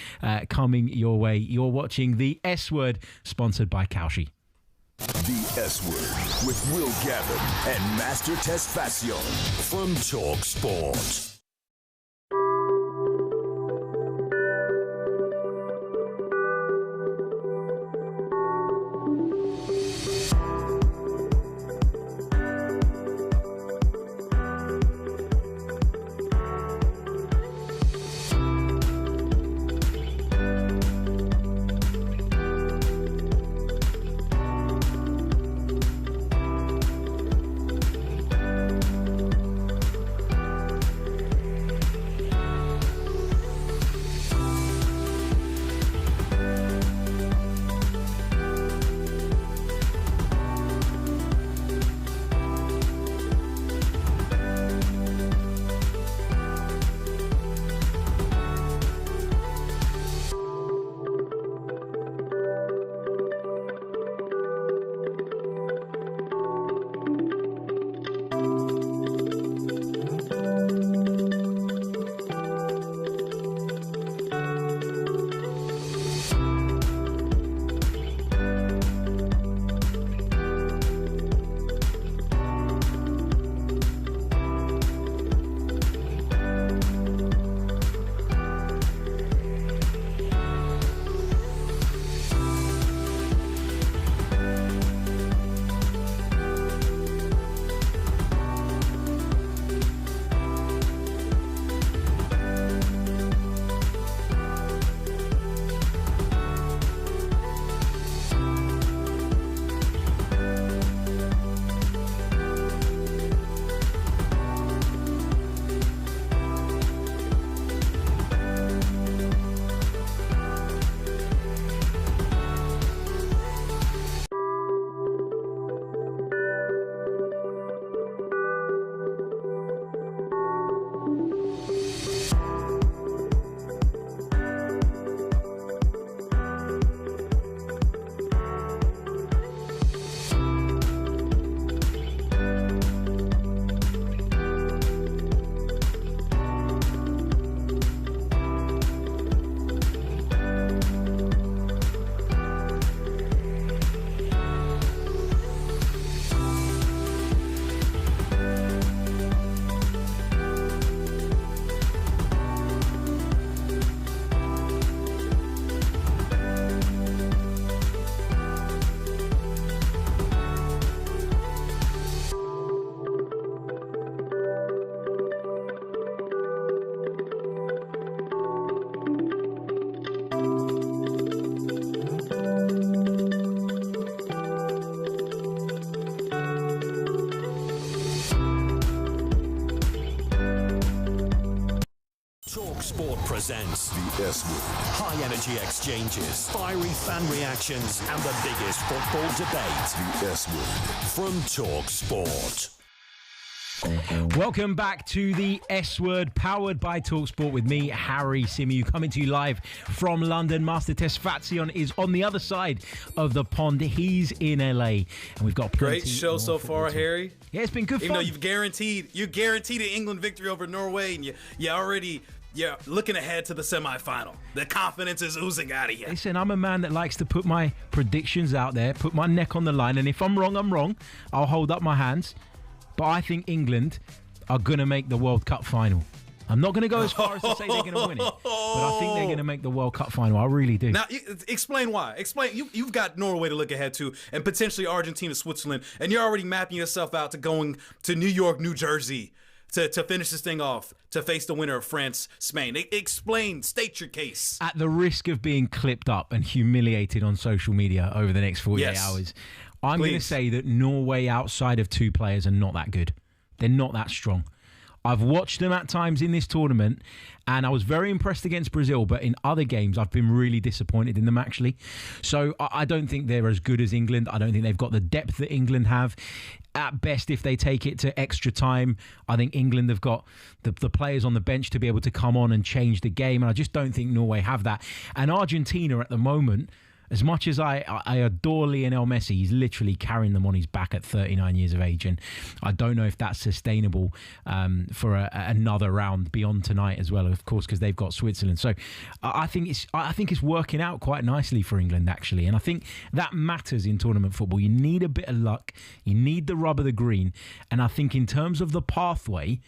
coming your way. You're watching The S Word, sponsored by Cauchy. The S Word with Will Gavin and Master Tesfacion from talkSPORT. talkSPORT presents the S Word. High energy exchanges, fiery fan reactions, and the biggest football debate. The S Word from talkSPORT. Welcome back to the S Word, powered by talkSPORT with me, Harry Simonsen, coming to you live from London. Master Tesfatsion is on the other side of the pond. He's in LA, and we've got plenty. Great show so far, Harry. Yeah, it's been good fun. Even though you're guaranteed an England victory over Norway, and you're looking ahead to the semifinal. The confidence is oozing out of you. Listen, I'm a man that likes to put my predictions out there, put my neck on the line, and if I'm wrong, I'm wrong. I'll hold up my hands. But I think England are going to make the World Cup final. I'm not going to go as far as to say they're going to win it, but I think they're going to make the World Cup final. I really do. Now, explain why. Explain. You've got Norway to look ahead to, and potentially Argentina, Switzerland, and you're already mapping yourself out to going to New York, New Jersey to finish this thing off, to face the winner of France, Spain. Explain, state your case. At the risk of being clipped up and humiliated on social media over the next 48 hours, I'm going to say that Norway, outside of two players, are not that good. They're not that strong. I've watched them at times in this tournament, and I was very impressed against Brazil, but in other games, I've been really disappointed in them, actually. So I don't think they're as good as England. I don't think they've got the depth that England have. At best, if they take it to extra time, I think England have got the players on the bench to be able to come on and change the game, and I just don't think Norway have that. And Argentina, at the moment, as much as I adore Lionel Messi, he's literally carrying them on his back at 39 years of age, and I don't know if that's sustainable for another round beyond tonight as well, of course, because they've got Switzerland. So I think it's working out quite nicely for England, actually, and I think that matters in tournament football. You need a bit of luck, you need the rub of the green, and I think in terms of the pathway,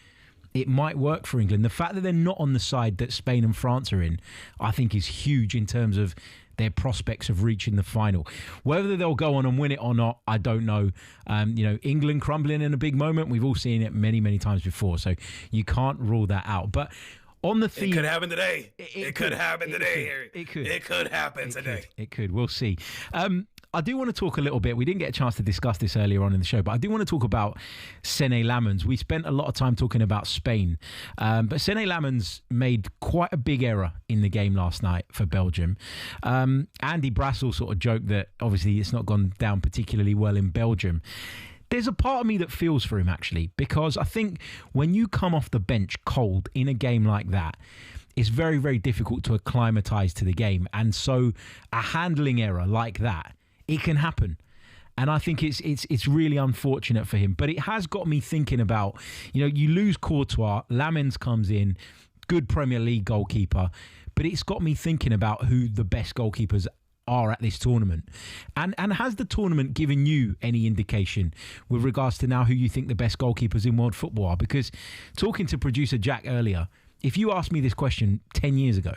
it might work for England. The fact that they're not on the side that Spain and France are in, I think is huge in terms of their prospects of reaching the final. Whether they'll go on and win it or not, I don't know. England crumbling in a big moment, we've all seen it many, many times before, so you can't rule that out. But on the theme, it could happen today. It could happen today, Harry. It could happen today. It could. We'll see. I do want to talk a little bit. We didn't get a chance to discuss this earlier on in the show, but I do want to talk about Sene Lammens. We spent a lot of time talking about Spain, but Sene Lammens made quite a big error in the game last night for Belgium. Andy Brassell sort of joked that obviously it's not gone down particularly well in Belgium. There's a part of me that feels for him, actually, because I think when you come off the bench cold in a game like that, it's very, very difficult to acclimatise to the game. And so a handling error like that, it can happen. And I think it's really unfortunate for him. But it has got me thinking about, you lose Courtois, Lammens comes in, good Premier League goalkeeper, but it's got me thinking about who the best goalkeepers are at this tournament. And has the tournament given you any indication with regards to now who you think the best goalkeepers in world football are? Because talking to producer Jack earlier, if you asked me this question 10 years ago,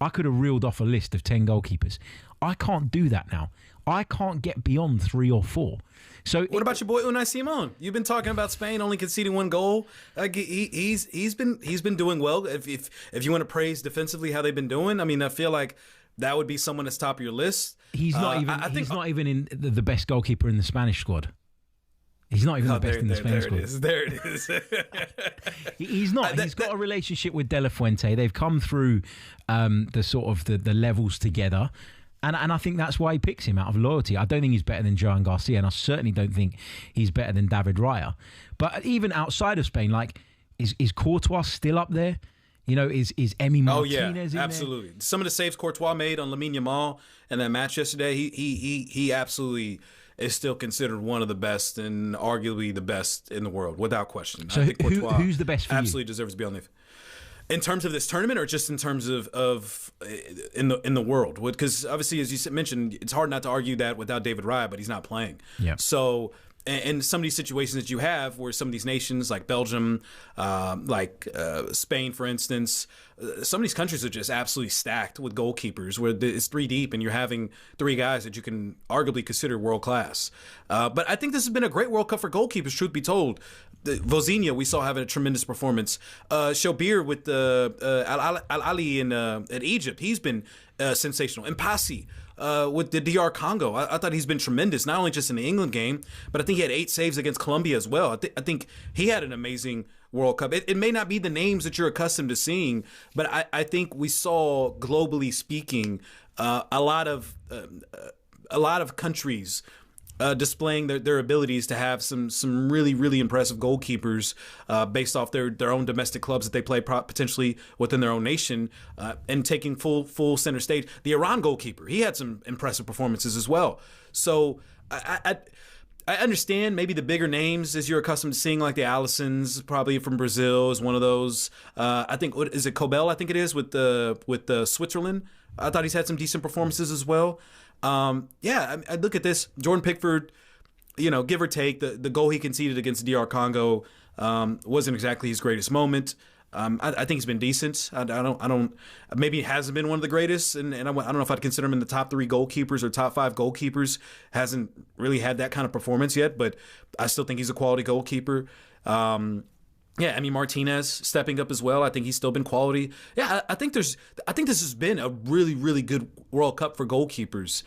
I could have reeled off a list of 10 goalkeepers. I can't do that now. I can't get beyond 3 or 4. So what about your boy Unai Simon? You've been talking about Spain only conceding 1 goal. He's been doing well. If you want to praise defensively how they've been doing, I mean, I feel like that would be someone that's top of your list. He's not even. He's not even in the best goalkeeper in the Spanish squad. He's not even the best in the Spanish squad. There it is. He's not. He's got a relationship with De La Fuente. They've come through the levels together. And I think that's why he picks him out of loyalty. I don't think he's better than Joan Garcia, and I certainly don't think he's better than David Raya. But even outside of Spain, is Courtois still up there? Is Emi Martinez in there? Absolutely. Some of the saves Courtois made on Lamine Yamal in that match yesterday, he absolutely is still considered one of the best and arguably the best in the world, without question. So I think Courtois who's the best for absolutely deserves to be on the... In terms of this tournament, or just in terms of in the world? Because obviously, as you mentioned, it's hard not to argue that without David Raya, but he's not playing. Yeah. So, and some of these situations that you have, where some of these nations, like Belgium, Spain, for instance, some of these countries are just absolutely stacked with goalkeepers, where it's 3 deep, and you're having 3 guys that you can arguably consider world class. But I think this has been a great World Cup for goalkeepers, truth be told. Vozinha, we saw having a tremendous performance. Shobir with Al-Ali in Egypt, he's been sensational. And Passi with the DR Congo, I thought he's been tremendous, not only just in the England game, but I think he had 8 saves against Colombia as well. I think he had an amazing World Cup. It may not be the names that you're accustomed to seeing, but I think we saw, globally speaking, a lot of countries displaying their abilities to have some really, really impressive goalkeepers based off their own domestic clubs that they play potentially within their own nation, and taking full center stage. The Iran goalkeeper, he had some impressive performances as well. So I understand maybe the bigger names as you're accustomed to seeing, like the Alissons, probably from Brazil is one of those. I think, what is it, Kobel? I think it is with the Switzerland. I thought he's had some decent performances as well. I look at this. Jordan Pickford, give or take, the goal he conceded against DR Congo wasn't exactly his greatest moment. I think he's been decent. I don't. Maybe he hasn't been one of the greatest, and I don't know if I'd consider him in the top 3 goalkeepers or top 5 goalkeepers. Hasn't really had that kind of performance yet, but I still think he's a quality goalkeeper. Martinez stepping up as well. I think he's still been quality. Yeah, I think this has been a really, really good World Cup for goalkeepers.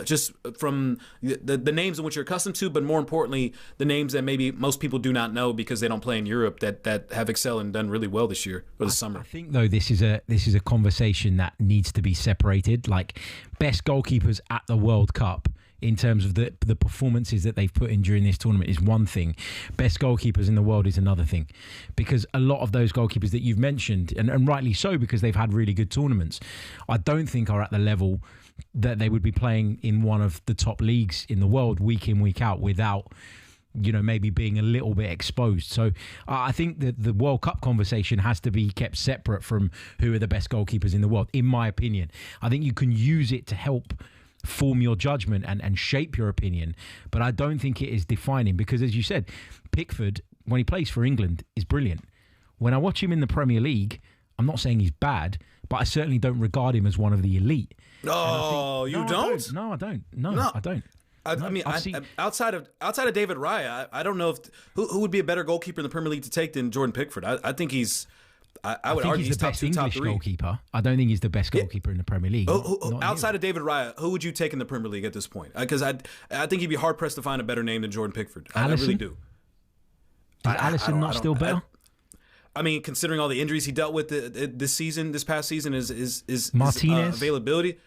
Just from the names in which you're accustomed to, but more importantly, the names that maybe most people do not know because they don't play in Europe that have excelled and done really well this year or this summer. I think though this is a conversation that needs to be separated. Like, best goalkeepers at the World Cup, in terms of the performances that they've put in during this tournament, is one thing. Best goalkeepers in the world is another thing. Because a lot of those goalkeepers that you've mentioned, and rightly so because they've had really good tournaments, I don't think are at the level that they would be playing in one of the top leagues in the world week in, week out without, maybe being a little bit exposed. So I think that the World Cup conversation has to be kept separate from who are the best goalkeepers in the world, in my opinion. I think you can use it to help form your judgment and shape your opinion, but I don't think it is defining, because as you said, Pickford, when he plays for England, is brilliant. When I watch him in the Premier League, I'm not saying he's bad, but I certainly don't regard him as one of the elite. Oh, you don't? No, I don't. No, I don't. Outside of David Raya, I don't know who would be a better goalkeeper in the Premier League to take than Jordan Pickford. I think he's. I would argue he's the best English goalkeeper. I don't think he's the best goalkeeper in the Premier League. Outside of David Raya, who would you take in the Premier League at this point? Because I think you'd be hard pressed to find a better name than Jordan Pickford. I really do. Is Alisson not still better? I mean, considering all the injuries he dealt with this past season, is Martinez availability.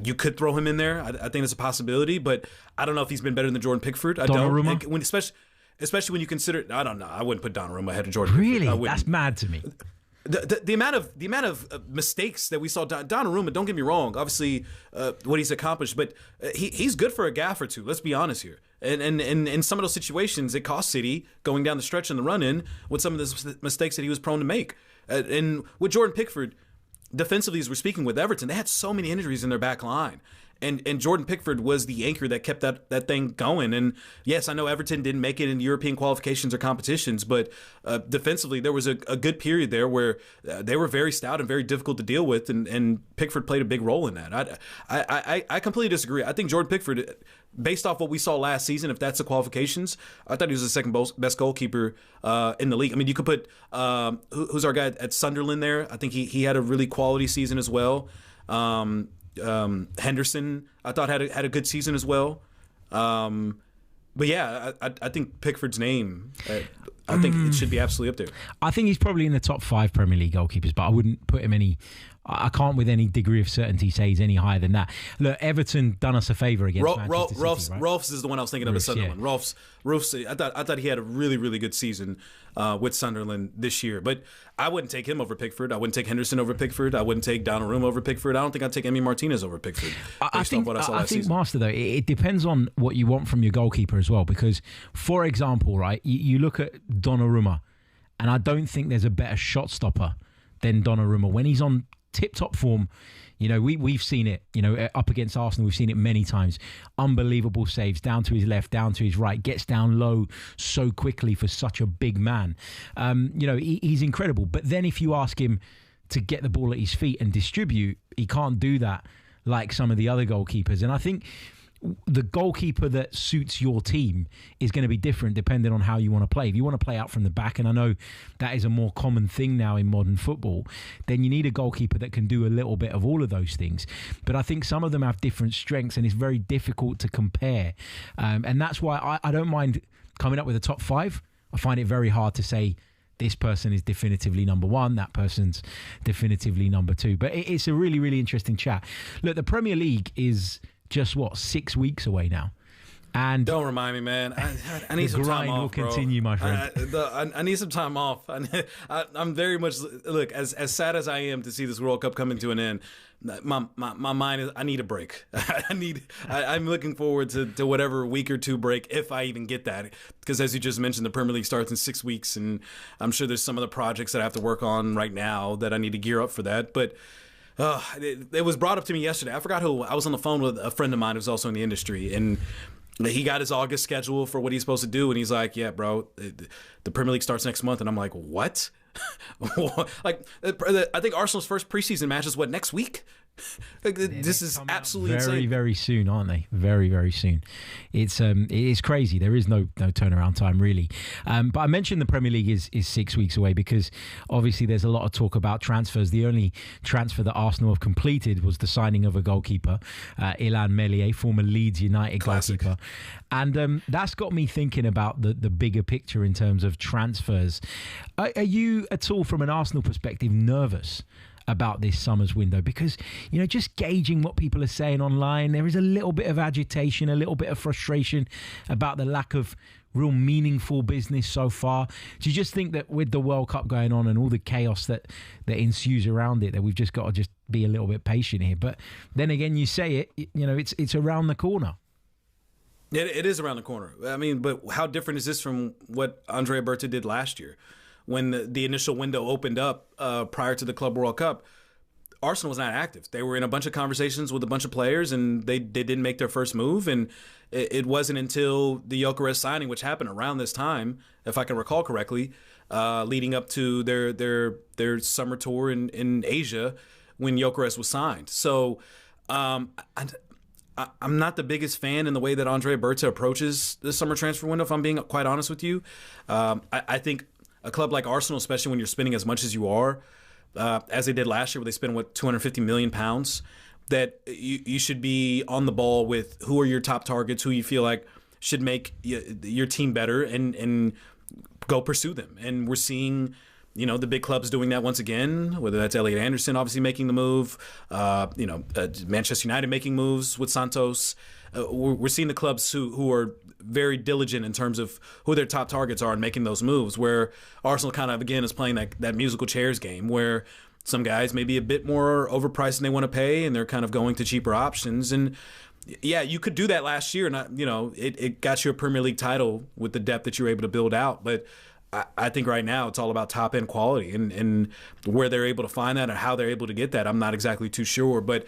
You could throw him in there. I think it's a possibility, but I don't know if he's been better than Jordan Pickford. I don't. Especially when you consider, I don't know, I wouldn't put Donnarumma ahead of Jordan. Really, that's mad to me. The amount of mistakes that we saw Donnarumma. Don't get me wrong, obviously what he's accomplished, but he's good for a gaff or two. Let's be honest here. And in some of those situations, it cost City going down the stretch in the run-in with some of the mistakes that he was prone to make. And with Jordan Pickford, defensively, as we're speaking with Everton, they had so many injuries in their back line. And Jordan Pickford was the anchor that kept that thing going. And yes, I know Everton didn't make it in European qualifications or competitions, but defensively there was a good period there where they were very stout and very difficult to deal with, and Pickford played a big role in that. I completely disagree. I think Jordan Pickford, based off what we saw last season, if that's the qualifications, I thought he was the second best goalkeeper in the league. I mean, you could put who's our guy at Sunderland there. I think he had a really quality season as well. Henderson, I thought had a good season as well. But yeah, I think Pickford's name, I think it should be absolutely up there. I think he's probably in the top 5 Premier League goalkeepers, but I wouldn't put him I can't with any degree of certainty say he's any higher than that. Look, Everton done us a favour against Manchester City, right? Rolfs is the one I was thinking of at Sunderland. Yeah. Rolfs, I thought he had a really, really good season with Sunderland this year. But I wouldn't take him over Pickford. I wouldn't take Henderson over Pickford. I wouldn't take Donnarumma over Pickford. I don't think I'd take Emi Martinez over Pickford. I think, Master, though, it depends on what you want from your goalkeeper as well. Because, for example, right, you look at Donnarumma, and I don't think there's a better shot stopper than Donnarumma. When he's on tip-top form, we've seen it, up against Arsenal, we've seen it many times. Unbelievable saves, down to his left, down to his right, gets down low so quickly for such a big man. He's incredible. But then if you ask him to get the ball at his feet and distribute, he can't do that like some of the other goalkeepers. And I think the goalkeeper that suits your team is going to be different depending on how you want to play. If you want to play out from the back, and I know that is a more common thing now in modern football, then you need a goalkeeper that can do a little bit of all of those things. But I think some of them have different strengths, and it's very difficult to compare. And that's why I don't mind coming up with a top 5. I find it very hard to say this person is definitively number one, that person's definitively number two. But it's a really, really interesting chat. Look, the Premier League is just, 6 weeks away now. And don't remind me, man. I need some time off, will continue, my friend. I need some time off. I'm very much, look, as sad as I am to see this World Cup coming to an end, my mind is, I need a break. I'm looking forward to whatever week or two break, if I even get that. Because as you just mentioned, the Premier League starts in 6 weeks, and I'm sure there's some of the projects that I have to work on right now that I need to gear up for that. But it was brought up to me yesterday. I forgot who. I was on the phone with a friend of mine who's also in the industry, and he got his August schedule for what he's supposed to do, and he's like, yeah, bro, the Premier League starts next month. And I'm like, what? Like, I think Arsenal's first preseason match is, next week? This is absolutely very, insane. Very soon, aren't they? Very, very soon. It's crazy. There is no turnaround time, really. But I mentioned the Premier League is 6 weeks away because obviously there's a lot of talk about transfers. The only transfer that Arsenal have completed was the signing of a goalkeeper, Illan Meslier, former Leeds United goalkeeper. And that's got me thinking about the bigger picture in terms of transfers. Are you at all, from an Arsenal perspective, nervous about this summer's window? Because, just gauging what people are saying online, there is a little bit of agitation, a little bit of frustration about the lack of real meaningful business so far. Do you just think that with the World Cup going on and all the chaos that ensues around it, that we've just got to just be a little bit patient here? But then again, you say it, it's around the corner. Yeah, it is around the corner. I mean, but how different is this from what Andrea Berta did last year? When the initial window opened up prior to the Club World Cup, Arsenal was not active. They were in a bunch of conversations with a bunch of players, and they didn't make their first move. And it wasn't until the Gyökeres signing, which happened around this time, if I can recall correctly, leading up to their summer tour in Asia, when Gyökeres was signed. So I'm not the biggest fan in the way that Andrea Berta approaches the summer transfer window, if I'm being quite honest with you. I think a club like Arsenal, especially when you're spending as much as you are, as they did last year, where they spent, £250 million, that you should be on the ball with who are your top targets, who you feel like should make your team better, and go pursue them. And we're seeing, the big clubs doing that once again, whether that's Elliot Anderson obviously making the move, Manchester United making moves with Santos. We're seeing the clubs who are very diligent in terms of who their top targets are and making those moves, where Arsenal kind of, again, is playing that musical chairs game where some guys may be a bit more overpriced than they want to pay, and they're kind of going to cheaper options. And yeah, you could do that last year, and it got you a Premier League title with the depth that you were able to build out. But I think right now it's all about top end quality, and where they're able to find that and how they're able to get that, I'm not exactly too sure. But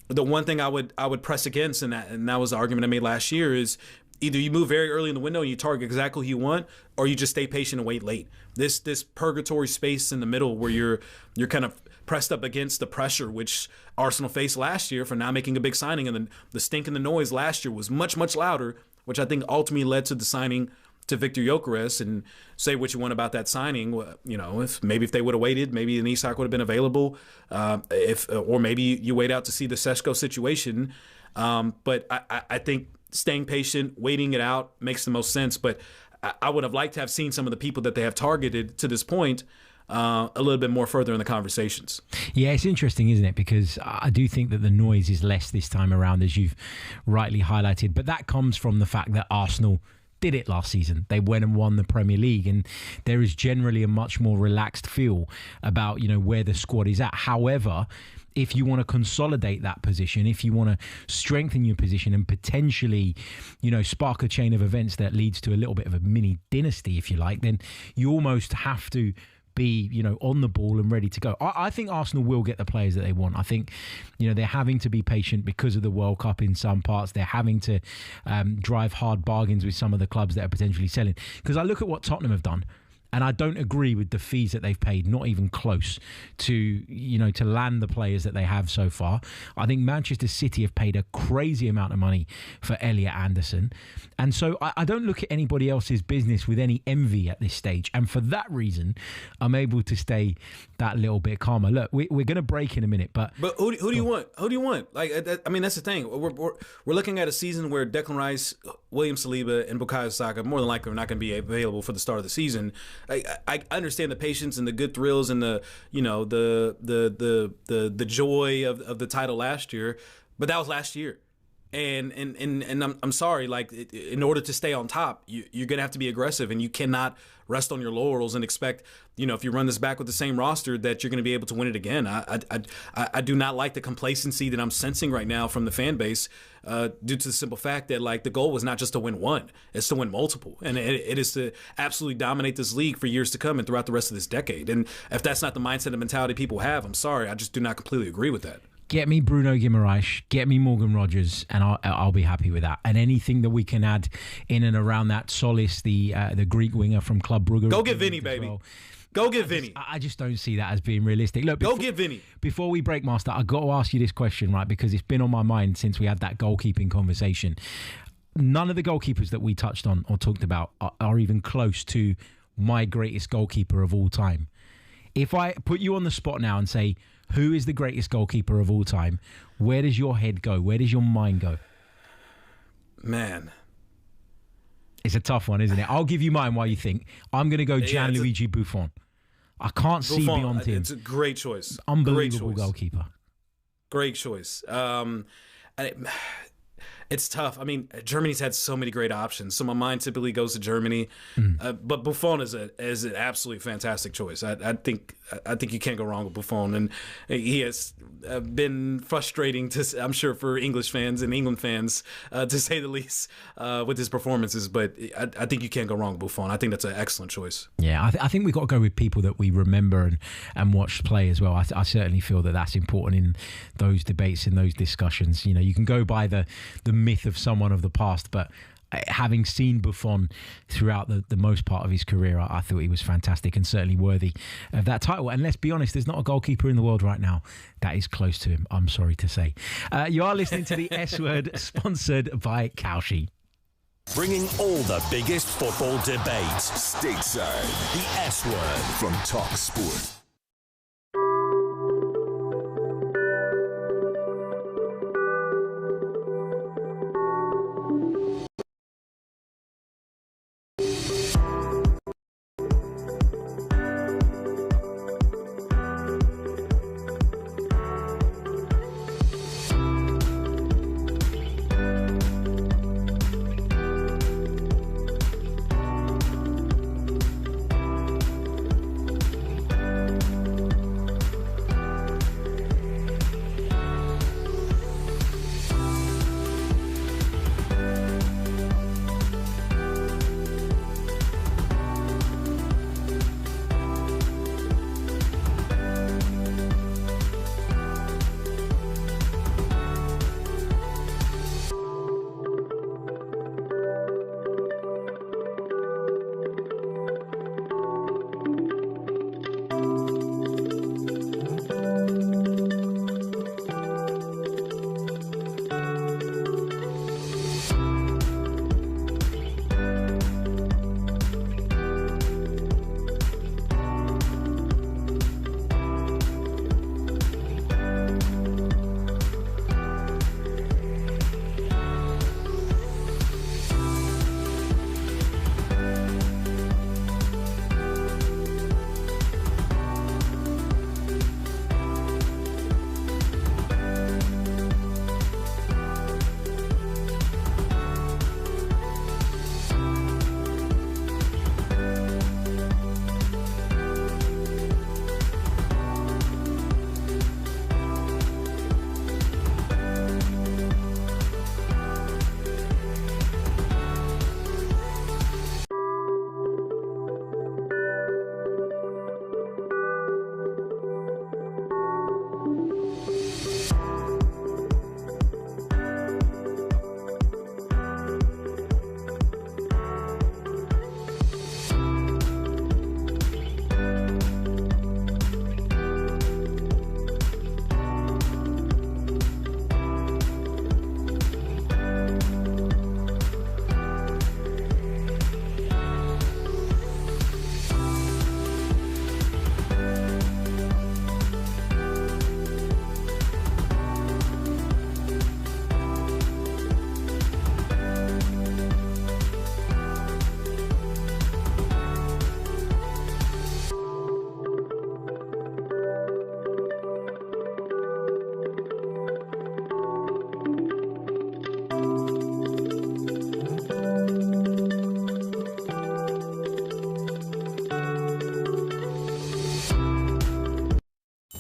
the one thing I would press against, and that was the argument I made last year, is either you move very early in the window and you target exactly who you want, or you just stay patient and wait late. This purgatory space in the middle where you're kind of pressed up against the pressure which Arsenal faced last year for not making a big signing, and the stink and the noise last year was much, much louder, which I think ultimately led to the signing to Victor Gyökeres. And say what you want about that signing, if they would have waited, maybe an Isak would have been available, or maybe you wait out to see the Seško situation. But I think staying patient, waiting it out makes the most sense. But I would have liked to have seen some of the people that they have targeted to this point a little bit more further in the conversations. Yeah, it's interesting, isn't it? Because I do think that the noise is less this time around, as you've rightly highlighted. But that comes from the fact that Arsenal did it last season. They went and won the Premier League, and there is generally a much more relaxed feel about where the squad is at. However, if you want to consolidate that position, if you want to strengthen your position and potentially, spark a chain of events that leads to a little bit of a mini dynasty, if you like, then you almost have to be, on the ball and ready to go. I think Arsenal will get the players that they want. I think, they're having to be patient because of the World Cup in some parts. They're having to drive hard bargains with some of the clubs that are potentially selling. Because I look at what Tottenham have done. And I don't agree with the fees that they've paid, not even close to, to land the players that they have so far. I think Manchester City have paid a crazy amount of money for Elliot Anderson. And so I don't look at anybody else's business with any envy at this stage. And for that reason, I'm able to stay that little bit calmer. Look, we're going to break in a minute, but who do you want? Who do you want? That's the thing. We're looking at a season where Declan Rice, William Saliba, and Bukayo Saka more than likely are not going to be available for the start of the season. I understand the patience and the good thrills and the joy of the title last year, but that was last year. And I'm sorry, in order to stay on top, you're going to have to be aggressive, and you cannot rest on your laurels and expect, if you run this back with the same roster, that you're going to be able to win it again. I do not like the complacency that I'm sensing right now from the fan base due to the simple fact that, the goal was not just to win one, it's to win multiple. And it is to absolutely dominate this league for years to come and throughout the rest of this decade. And if that's not the mindset and mentality people have, I'm sorry, I just do not completely agree with that. Get me Bruno Guimaraes, get me Morgan Rogers, and I'll be happy with that. And anything that we can add in and around that, Solis, the Greek winger from Club Brugge. Go get Vinny, baby. Well. Go get Vinny. I just don't see that as being realistic. Look, go get Vinny. Before we break, Master, I've got to ask you this question, right? Because it's been on my mind since we had that goalkeeping conversation. None of the goalkeepers that we touched on or talked about are even close to my greatest goalkeeper of all time. If I put you on the spot now and say, who is the greatest goalkeeper of all time, where does your head go? Where does your mind go? Man. It's a tough one, isn't it? I'll give you mine while you think. I'm going to go Gianluigi Buffon. I can't see beyond him. It's a great choice. Unbelievable great choice. Goalkeeper. Great choice. It's tough. I mean, Germany's had so many great options, so my mind typically goes to Germany. But Buffon is an absolutely fantastic choice. I think you can't go wrong with Buffon, and he has been frustrating I'm sure, for English fans and England fans, to say the least, with his performances. But I think you can't go wrong with Buffon. I think that's an excellent choice. Yeah, I think we've got to go with people that we remember and watch play as well. I certainly feel that that's important in those debates, in those discussions. You can go by the myth of someone of the past, but having seen Buffon throughout the most part of his career, I thought he was fantastic and certainly worthy of that title. And let's be honest, there's not a goalkeeper in the world right now that is close to him, I'm sorry to say. You are listening to the S Word, sponsored by Cauchy. Bringing all the biggest football debates stateside. The S Word from talkSPORT.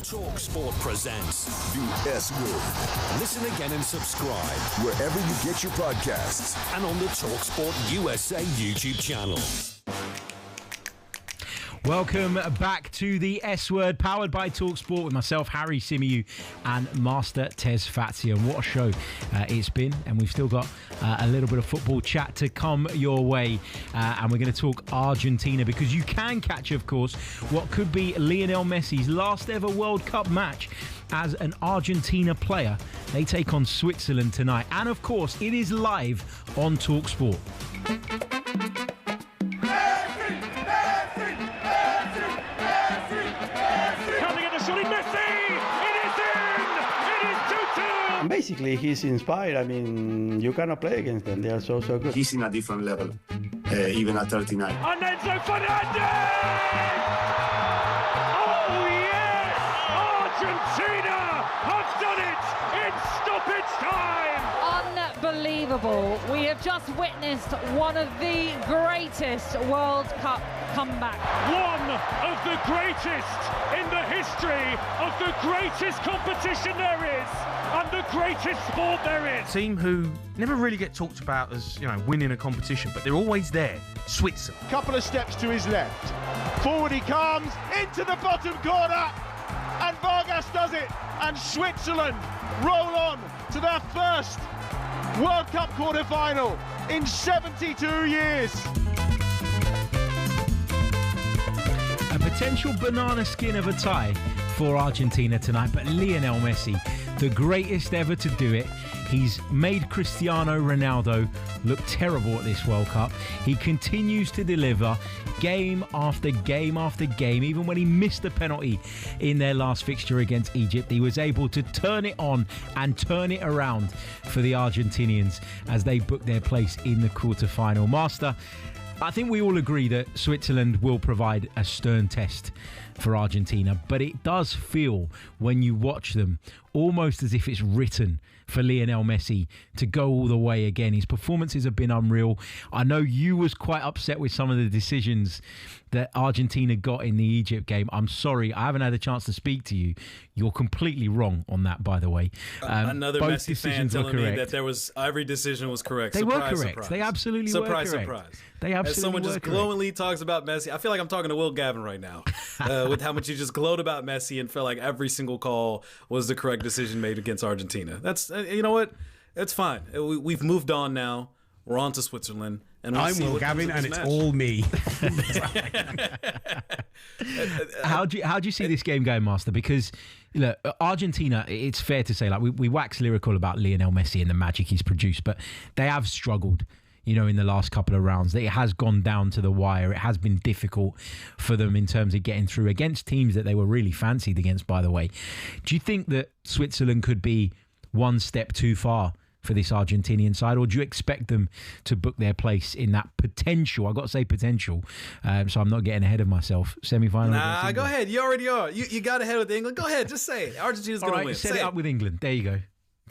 talkSPORT presents The S Word. Listen again and subscribe wherever you get your podcasts and on the talkSPORT USA YouTube channel. Welcome back to the S Word, powered by talkSPORT, with myself, Harry Simonsen, and Master Tez Fatsi. And what a show it's been. And we've still got a little bit of football chat to come your way. And we're going to talk Argentina, because you can catch, of course, what could be Lionel Messi's last ever World Cup match as an Argentina player. They take on Switzerland tonight. And, of course, it is live on talkSPORT. Basically, he's inspired. I mean, you cannot play against them. They are so good. He's in a different level, even at 39. And Enzo Fernandez! Oh, yes! Argentina have done it in stoppage time! Unbelievable. We have just witnessed one of the greatest World Cup comebacks. One of the greatest in the history of the greatest competition there is. And the greatest sport there is. Team who never really get talked about as, you know, winning a competition, but they're always there. Switzerland. Couple of steps to his left. Forward he comes, into the bottom corner, and Vargas does it. And Switzerland roll on to their first World Cup quarter-final in 72 years. A potential banana skin of a tie for Argentina tonight, but Lionel Messi, the greatest ever to do it. He's made Cristiano Ronaldo look terrible at this World Cup. He continues to deliver game after game after game. Even when he missed a penalty in their last fixture against Egypt, he was able to turn it on and turn it around for the Argentinians as they book their place in the quarter-final. Master, I think we all agree that Switzerland will provide a stern test for Argentina, but it does feel, when you watch them, almost as if it's written for Lionel Messi to go all the way again. His performances have been unreal. I know you was quite upset with some of the decisions that Argentina got in the Egypt game. I'm sorry, I haven't had a chance to speak to you. You're completely wrong on that, by the way. Another both Messi fan telling me that every decision was correct. They surprise, were correct. Surprise. They absolutely were correct. Surprise. They absolutely As someone were just correct. glowingly talks about Messi, I feel like I'm talking to Will Gavin right now with how much you just glowed about Messi and felt like every single call was the correct decision made against Argentina. That's, you know what? It's fine. We've moved on now. We're on to Switzerland. And I'm Will Gavin, and it's all me. How do you see this game going, Master? Because look, Argentina, it's fair to say, like we wax lyrical about Lionel Messi and the magic he's produced, but they have struggled, you know, in the last couple of rounds. It has gone down to the wire. It has been difficult for them in terms of getting through against teams that they were really fancied against, by the way. Do you think that Switzerland could be one step too far for this Argentinian side, or do you expect them to book their place in that potential, I've got to say potential, so I'm not getting ahead of myself, semi-final? Nah, go ahead. You already are. You got ahead with England. Go ahead. Just say it. Argentina's going to win. Set it up with England. There you go.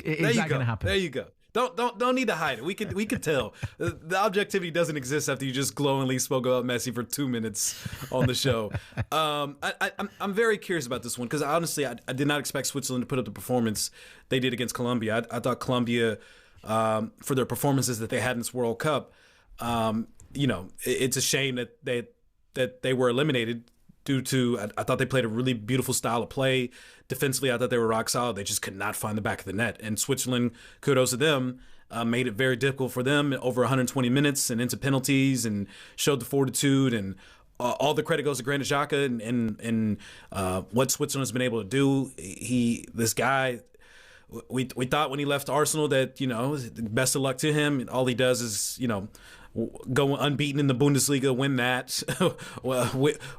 Is that going to happen? There you go. Don't need to hide it. We could tell. The objectivity doesn't exist after you just glowingly spoke about Messi for 2 minutes on the show. I'm very curious about this one, because honestly, I did not expect Switzerland to put up the performance they did against Colombia. I thought Colombia, for their performances that they had in this World Cup, you know, it's a shame that they were eliminated due to, I thought they played a really beautiful style of play. Defensively, I thought they were rock solid. They just could not find the back of the net. And Switzerland, kudos to them, made it very difficult for them over 120 minutes and into penalties, and showed the fortitude. And all the credit goes to Granit Xhaka and what Switzerland's been able to do. This guy, we thought when he left Arsenal that, you know, best of luck to him. All he does is, you know, go unbeaten in the Bundesliga, win that,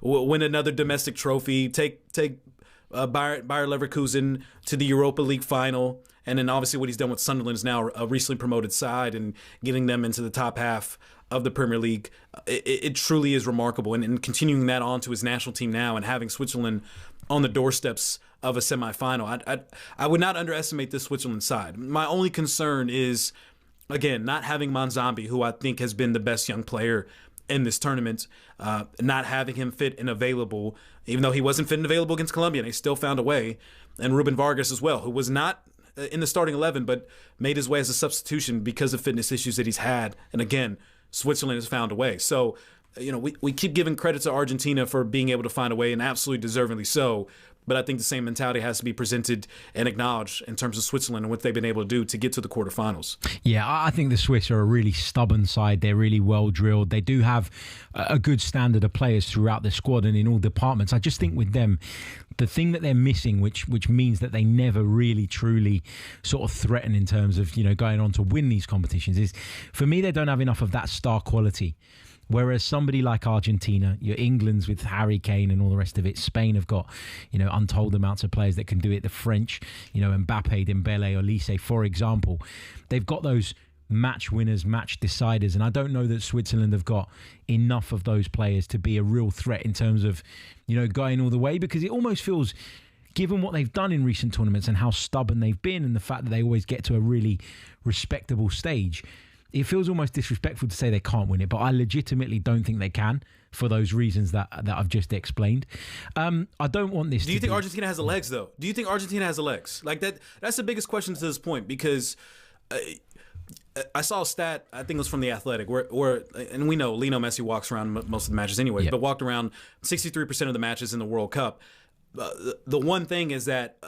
win another domestic trophy, take Bayer Leverkusen to the Europa League final, and then obviously what he's done with Sunderland is now a recently promoted side and getting them into the top half of the Premier League. It truly is remarkable, and continuing that on to his national team now and having Switzerland on the doorsteps of a semifinal. I would not underestimate this Switzerland side. My only concern is, again, not having Manzambi, who I think has been the best young player in this tournament. Not having him fit and available, even though he wasn't fit and available against Colombia, they still found a way. And Ruben Vargas as well, who was not in the starting 11, but made his way as a substitution because of fitness issues that he's had. And again, Switzerland has found a way. So, we keep giving credit to Argentina for being able to find a way, and absolutely deservingly so. But I think the same mentality has to be presented and acknowledged in terms of Switzerland and what they've been able to do to get to the quarterfinals. Yeah, I think the Swiss are a really stubborn side. They're really well drilled. They do have a good standard of players throughout the squad and in all departments. I just think with them, the thing that they're missing, which means that they never really truly sort of threaten in terms of going on to win these competitions, is for me they don't have enough of that star quality. Whereas somebody like Argentina, your England's with Harry Kane and all the rest of it. Spain have got, untold amounts of players that can do it. The French, Mbappe, Dembele, Olise, for example. They've got those match winners, match deciders. And I don't know that Switzerland have got enough of those players to be a real threat in terms of, going all the way. Because it almost feels, given what they've done in recent tournaments and how stubborn they've been and the fact that they always get to a really respectable stage, it feels almost disrespectful to say they can't win it, but I legitimately don't think they can for those reasons that I've just explained. I don't want this. Do you think Argentina has the legs, though? Do you think Argentina has the legs? Like that's the biggest question to this point, because I saw a stat, I think it was from The Athletic, where and we know Lionel Messi walks around most of the matches anyway, but walked around 63% of the matches in the World Cup. The one thing is that,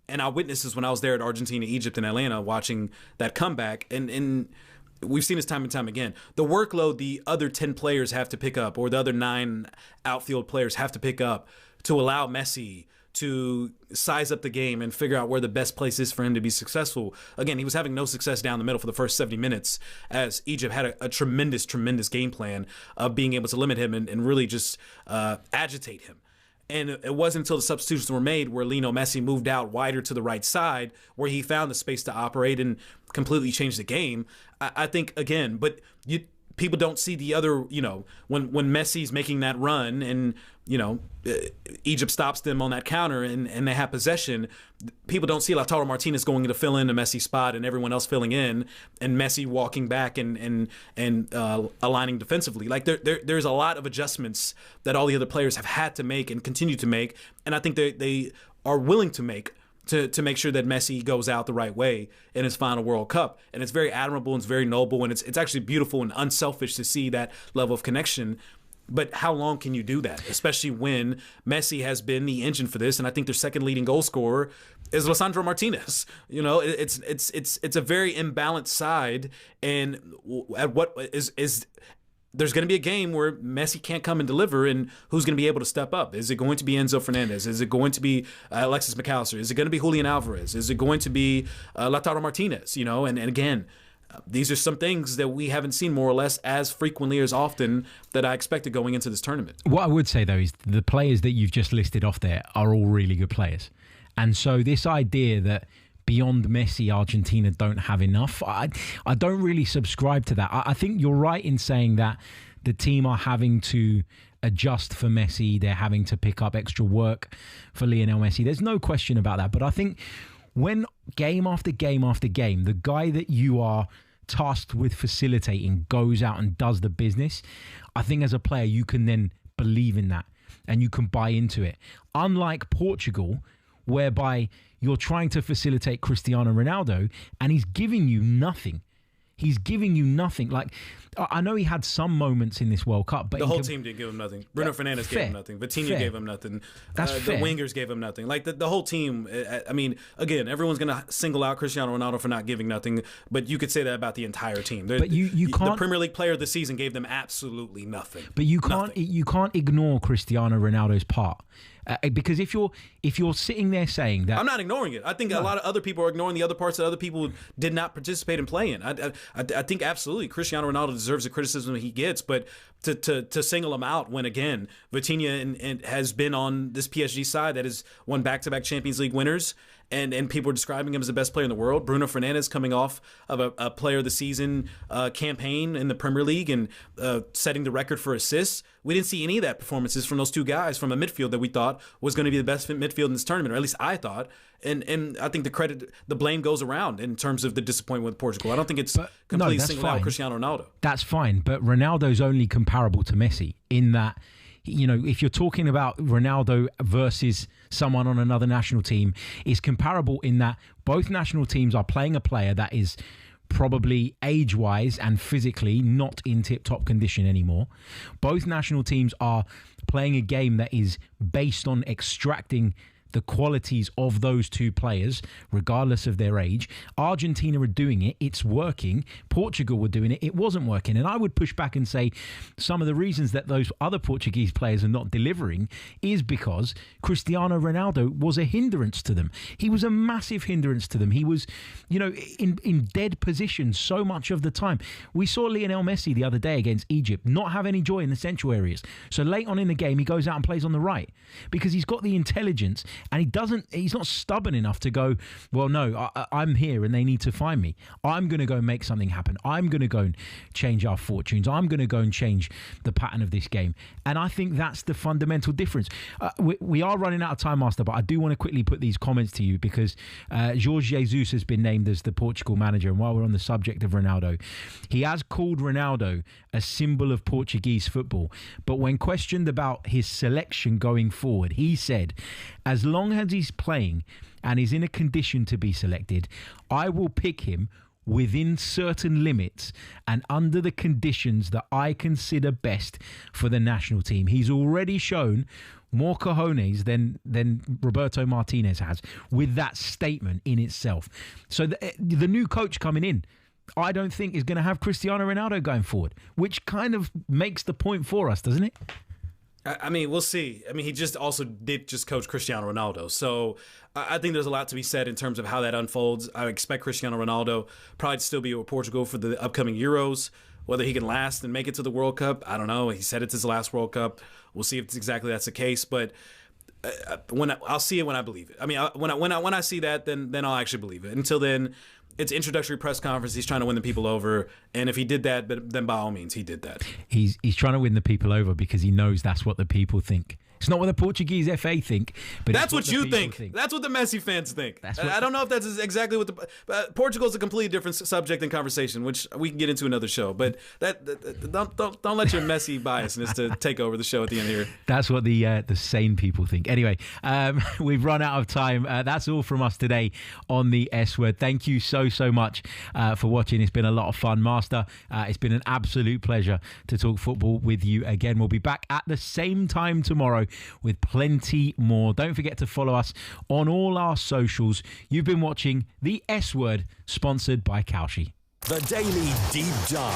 and I witnessed this when I was there at Argentina, Egypt, and Atlanta, watching that comeback, and we've seen this time and time again. The workload the other 10 players have to pick up, or the other 9 outfield players have to pick up, to allow Messi to size up the game and figure out where the best place is for him to be successful. Again, he was having no success down the middle for the first 70 minutes, as Egypt had a tremendous game plan of being able to limit him and really just agitate him. And it wasn't until the substitutions were made where Lionel Messi moved out wider to the right side, where he found the space to operate and completely change the game. I think, again, but people don't see the other, when Messi's making that run and, Egypt stops them on that counter and they have possession, people don't see Lautaro Martinez going to fill in a Messi spot and everyone else filling in, and Messi walking back and aligning defensively. Like there's a lot of adjustments that all the other players have had to make and continue to make, and I think they are willing to make to make sure that Messi goes out the right way in his final World Cup. And it's very admirable and it's very noble, and it's actually beautiful and unselfish to see that level of connection. But how long can you do that, especially when Messi has been the engine for this? And I think their second leading goal scorer is Lisandro Martinez. It's a very imbalanced side, and at what is there's going to be a game where Messi can't come and deliver, and who's going to be able to step up? Is it going to be Enzo Fernandez? Is it going to be Alexis McAllister? Is it going to be Julian Alvarez? Is it going to be Lautaro Martinez? And again, these are some things that we haven't seen more or less as frequently or as often that I expected going into this tournament. What I would say, though, is the players that you've just listed off there are all really good players. And so this idea that beyond Messi, Argentina don't have enough, I don't really subscribe to that. I think you're right in saying that the team are having to adjust for Messi. They're having to pick up extra work for Lionel Messi. There's no question about that. But I think when game after game after game, the guy that you are tasked with facilitating goes out and does the business, I think as a player you can then believe in that and you can buy into it. Unlike Portugal, whereby you're trying to facilitate Cristiano Ronaldo and he's giving you nothing. He's giving you nothing. Like, I know he had some moments in this World Cup, but the whole team didn't give him nothing. Bruno Fernandes gave him nothing. Vitinha gave him nothing. That's fair. The wingers gave him nothing. Like the whole team. I mean, again, everyone's going to single out Cristiano Ronaldo for not giving nothing, but you could say that about the entire team. But you can't. The Premier League Player of the Season gave them absolutely nothing. But you can't ignore Cristiano Ronaldo's part. Because if you're sitting there saying that, I'm not ignoring it. I think a lot of other people are ignoring the other parts that other people did not participate in playing. I think absolutely Cristiano Ronaldo deserves the criticism he gets, but to single him out when, again, Vitinha and has been on this PSG side that has won back-to-back Champions League winners, and people are describing him as the best player in the world. Bruno Fernandes coming off of a Player of the Season campaign in the Premier League and setting the record for assists. We didn't see any of that performances from those two guys from a midfield that we thought was going to be the best midfield midfield in this tournament, or at least I thought. And I think the blame goes around in terms of the disappointment with Portugal. I don't think it's completely singled out Cristiano Ronaldo. That's fine, but Ronaldo's only comparable to Messi in that, you know, if you're talking about Ronaldo versus someone on another national team, is comparable in that both national teams are playing a player that is probably age-wise and physically not in tip-top condition anymore. Both national teams are playing a game that is based on extracting the qualities of those two players, regardless of their age. Argentina are doing it. It's working. Portugal were doing it. It wasn't working. And I would push back and say some of the reasons that those other Portuguese players are not delivering is because Cristiano Ronaldo was a hindrance to them. He was a massive hindrance to them. He was, you know, in dead positions so much of the time. We saw Lionel Messi the other day against Egypt not have any joy in the central areas. So late on in the game, he goes out and plays on the right because he's got the intelligence. And he's not stubborn enough to go, well, no, I'm here and they need to find me. I'm going to go and make something happen. I'm going to go and change our fortunes. I'm going to go and change the pattern of this game. And I think that's the fundamental difference. We are running out of time, Master, but I do want to quickly put these comments to you because Jorge Jesus has been named as the Portugal manager. And while we're on the subject of Ronaldo, he has called Ronaldo a symbol of Portuguese football. But when questioned about his selection going forward, he said, as long as he's playing and is in a condition to be selected, I will pick him within certain limits and under the conditions that I consider best for the national team. He's already shown more cojones than Roberto Martinez has with that statement in itself. So the new coach coming in, I don't think is going to have Cristiano Ronaldo going forward, which kind of makes the point for us, doesn't it? I mean, we'll see. I mean, he just coach Cristiano Ronaldo. So I think there's a lot to be said in terms of how that unfolds. I expect Cristiano Ronaldo probably to still be with Portugal for the upcoming Euros. Whether he can last and make it to the World Cup, I don't know. He said it's his last World Cup. We'll see if that's the case. But I'll see it when I believe it. I mean, when I see that, then I'll actually believe it. Until then, it's introductory press conference. He's trying to win the people over, and if he did that, then by all means, he did that. He's trying to win the people over because he knows that's what the people think. It's not what the Portuguese FA think, but that's what you think. That's what the Messi fans think. I don't know if that's exactly what Portugal's a completely different subject and conversation, which we can get into another show. But don't let your Messi biasness to take over the show at the end here. That's what the sane people think. Anyway, we've run out of time. That's all from us today on the S Word. Thank you so much for watching. It's been a lot of fun, Master. It's been an absolute pleasure to talk football with you again. We'll be back at the same time tomorrow with plenty more. Don't forget to follow us on all our socials. You've been watching The S Word, sponsored by Kalshi. The Daily Deep Dive.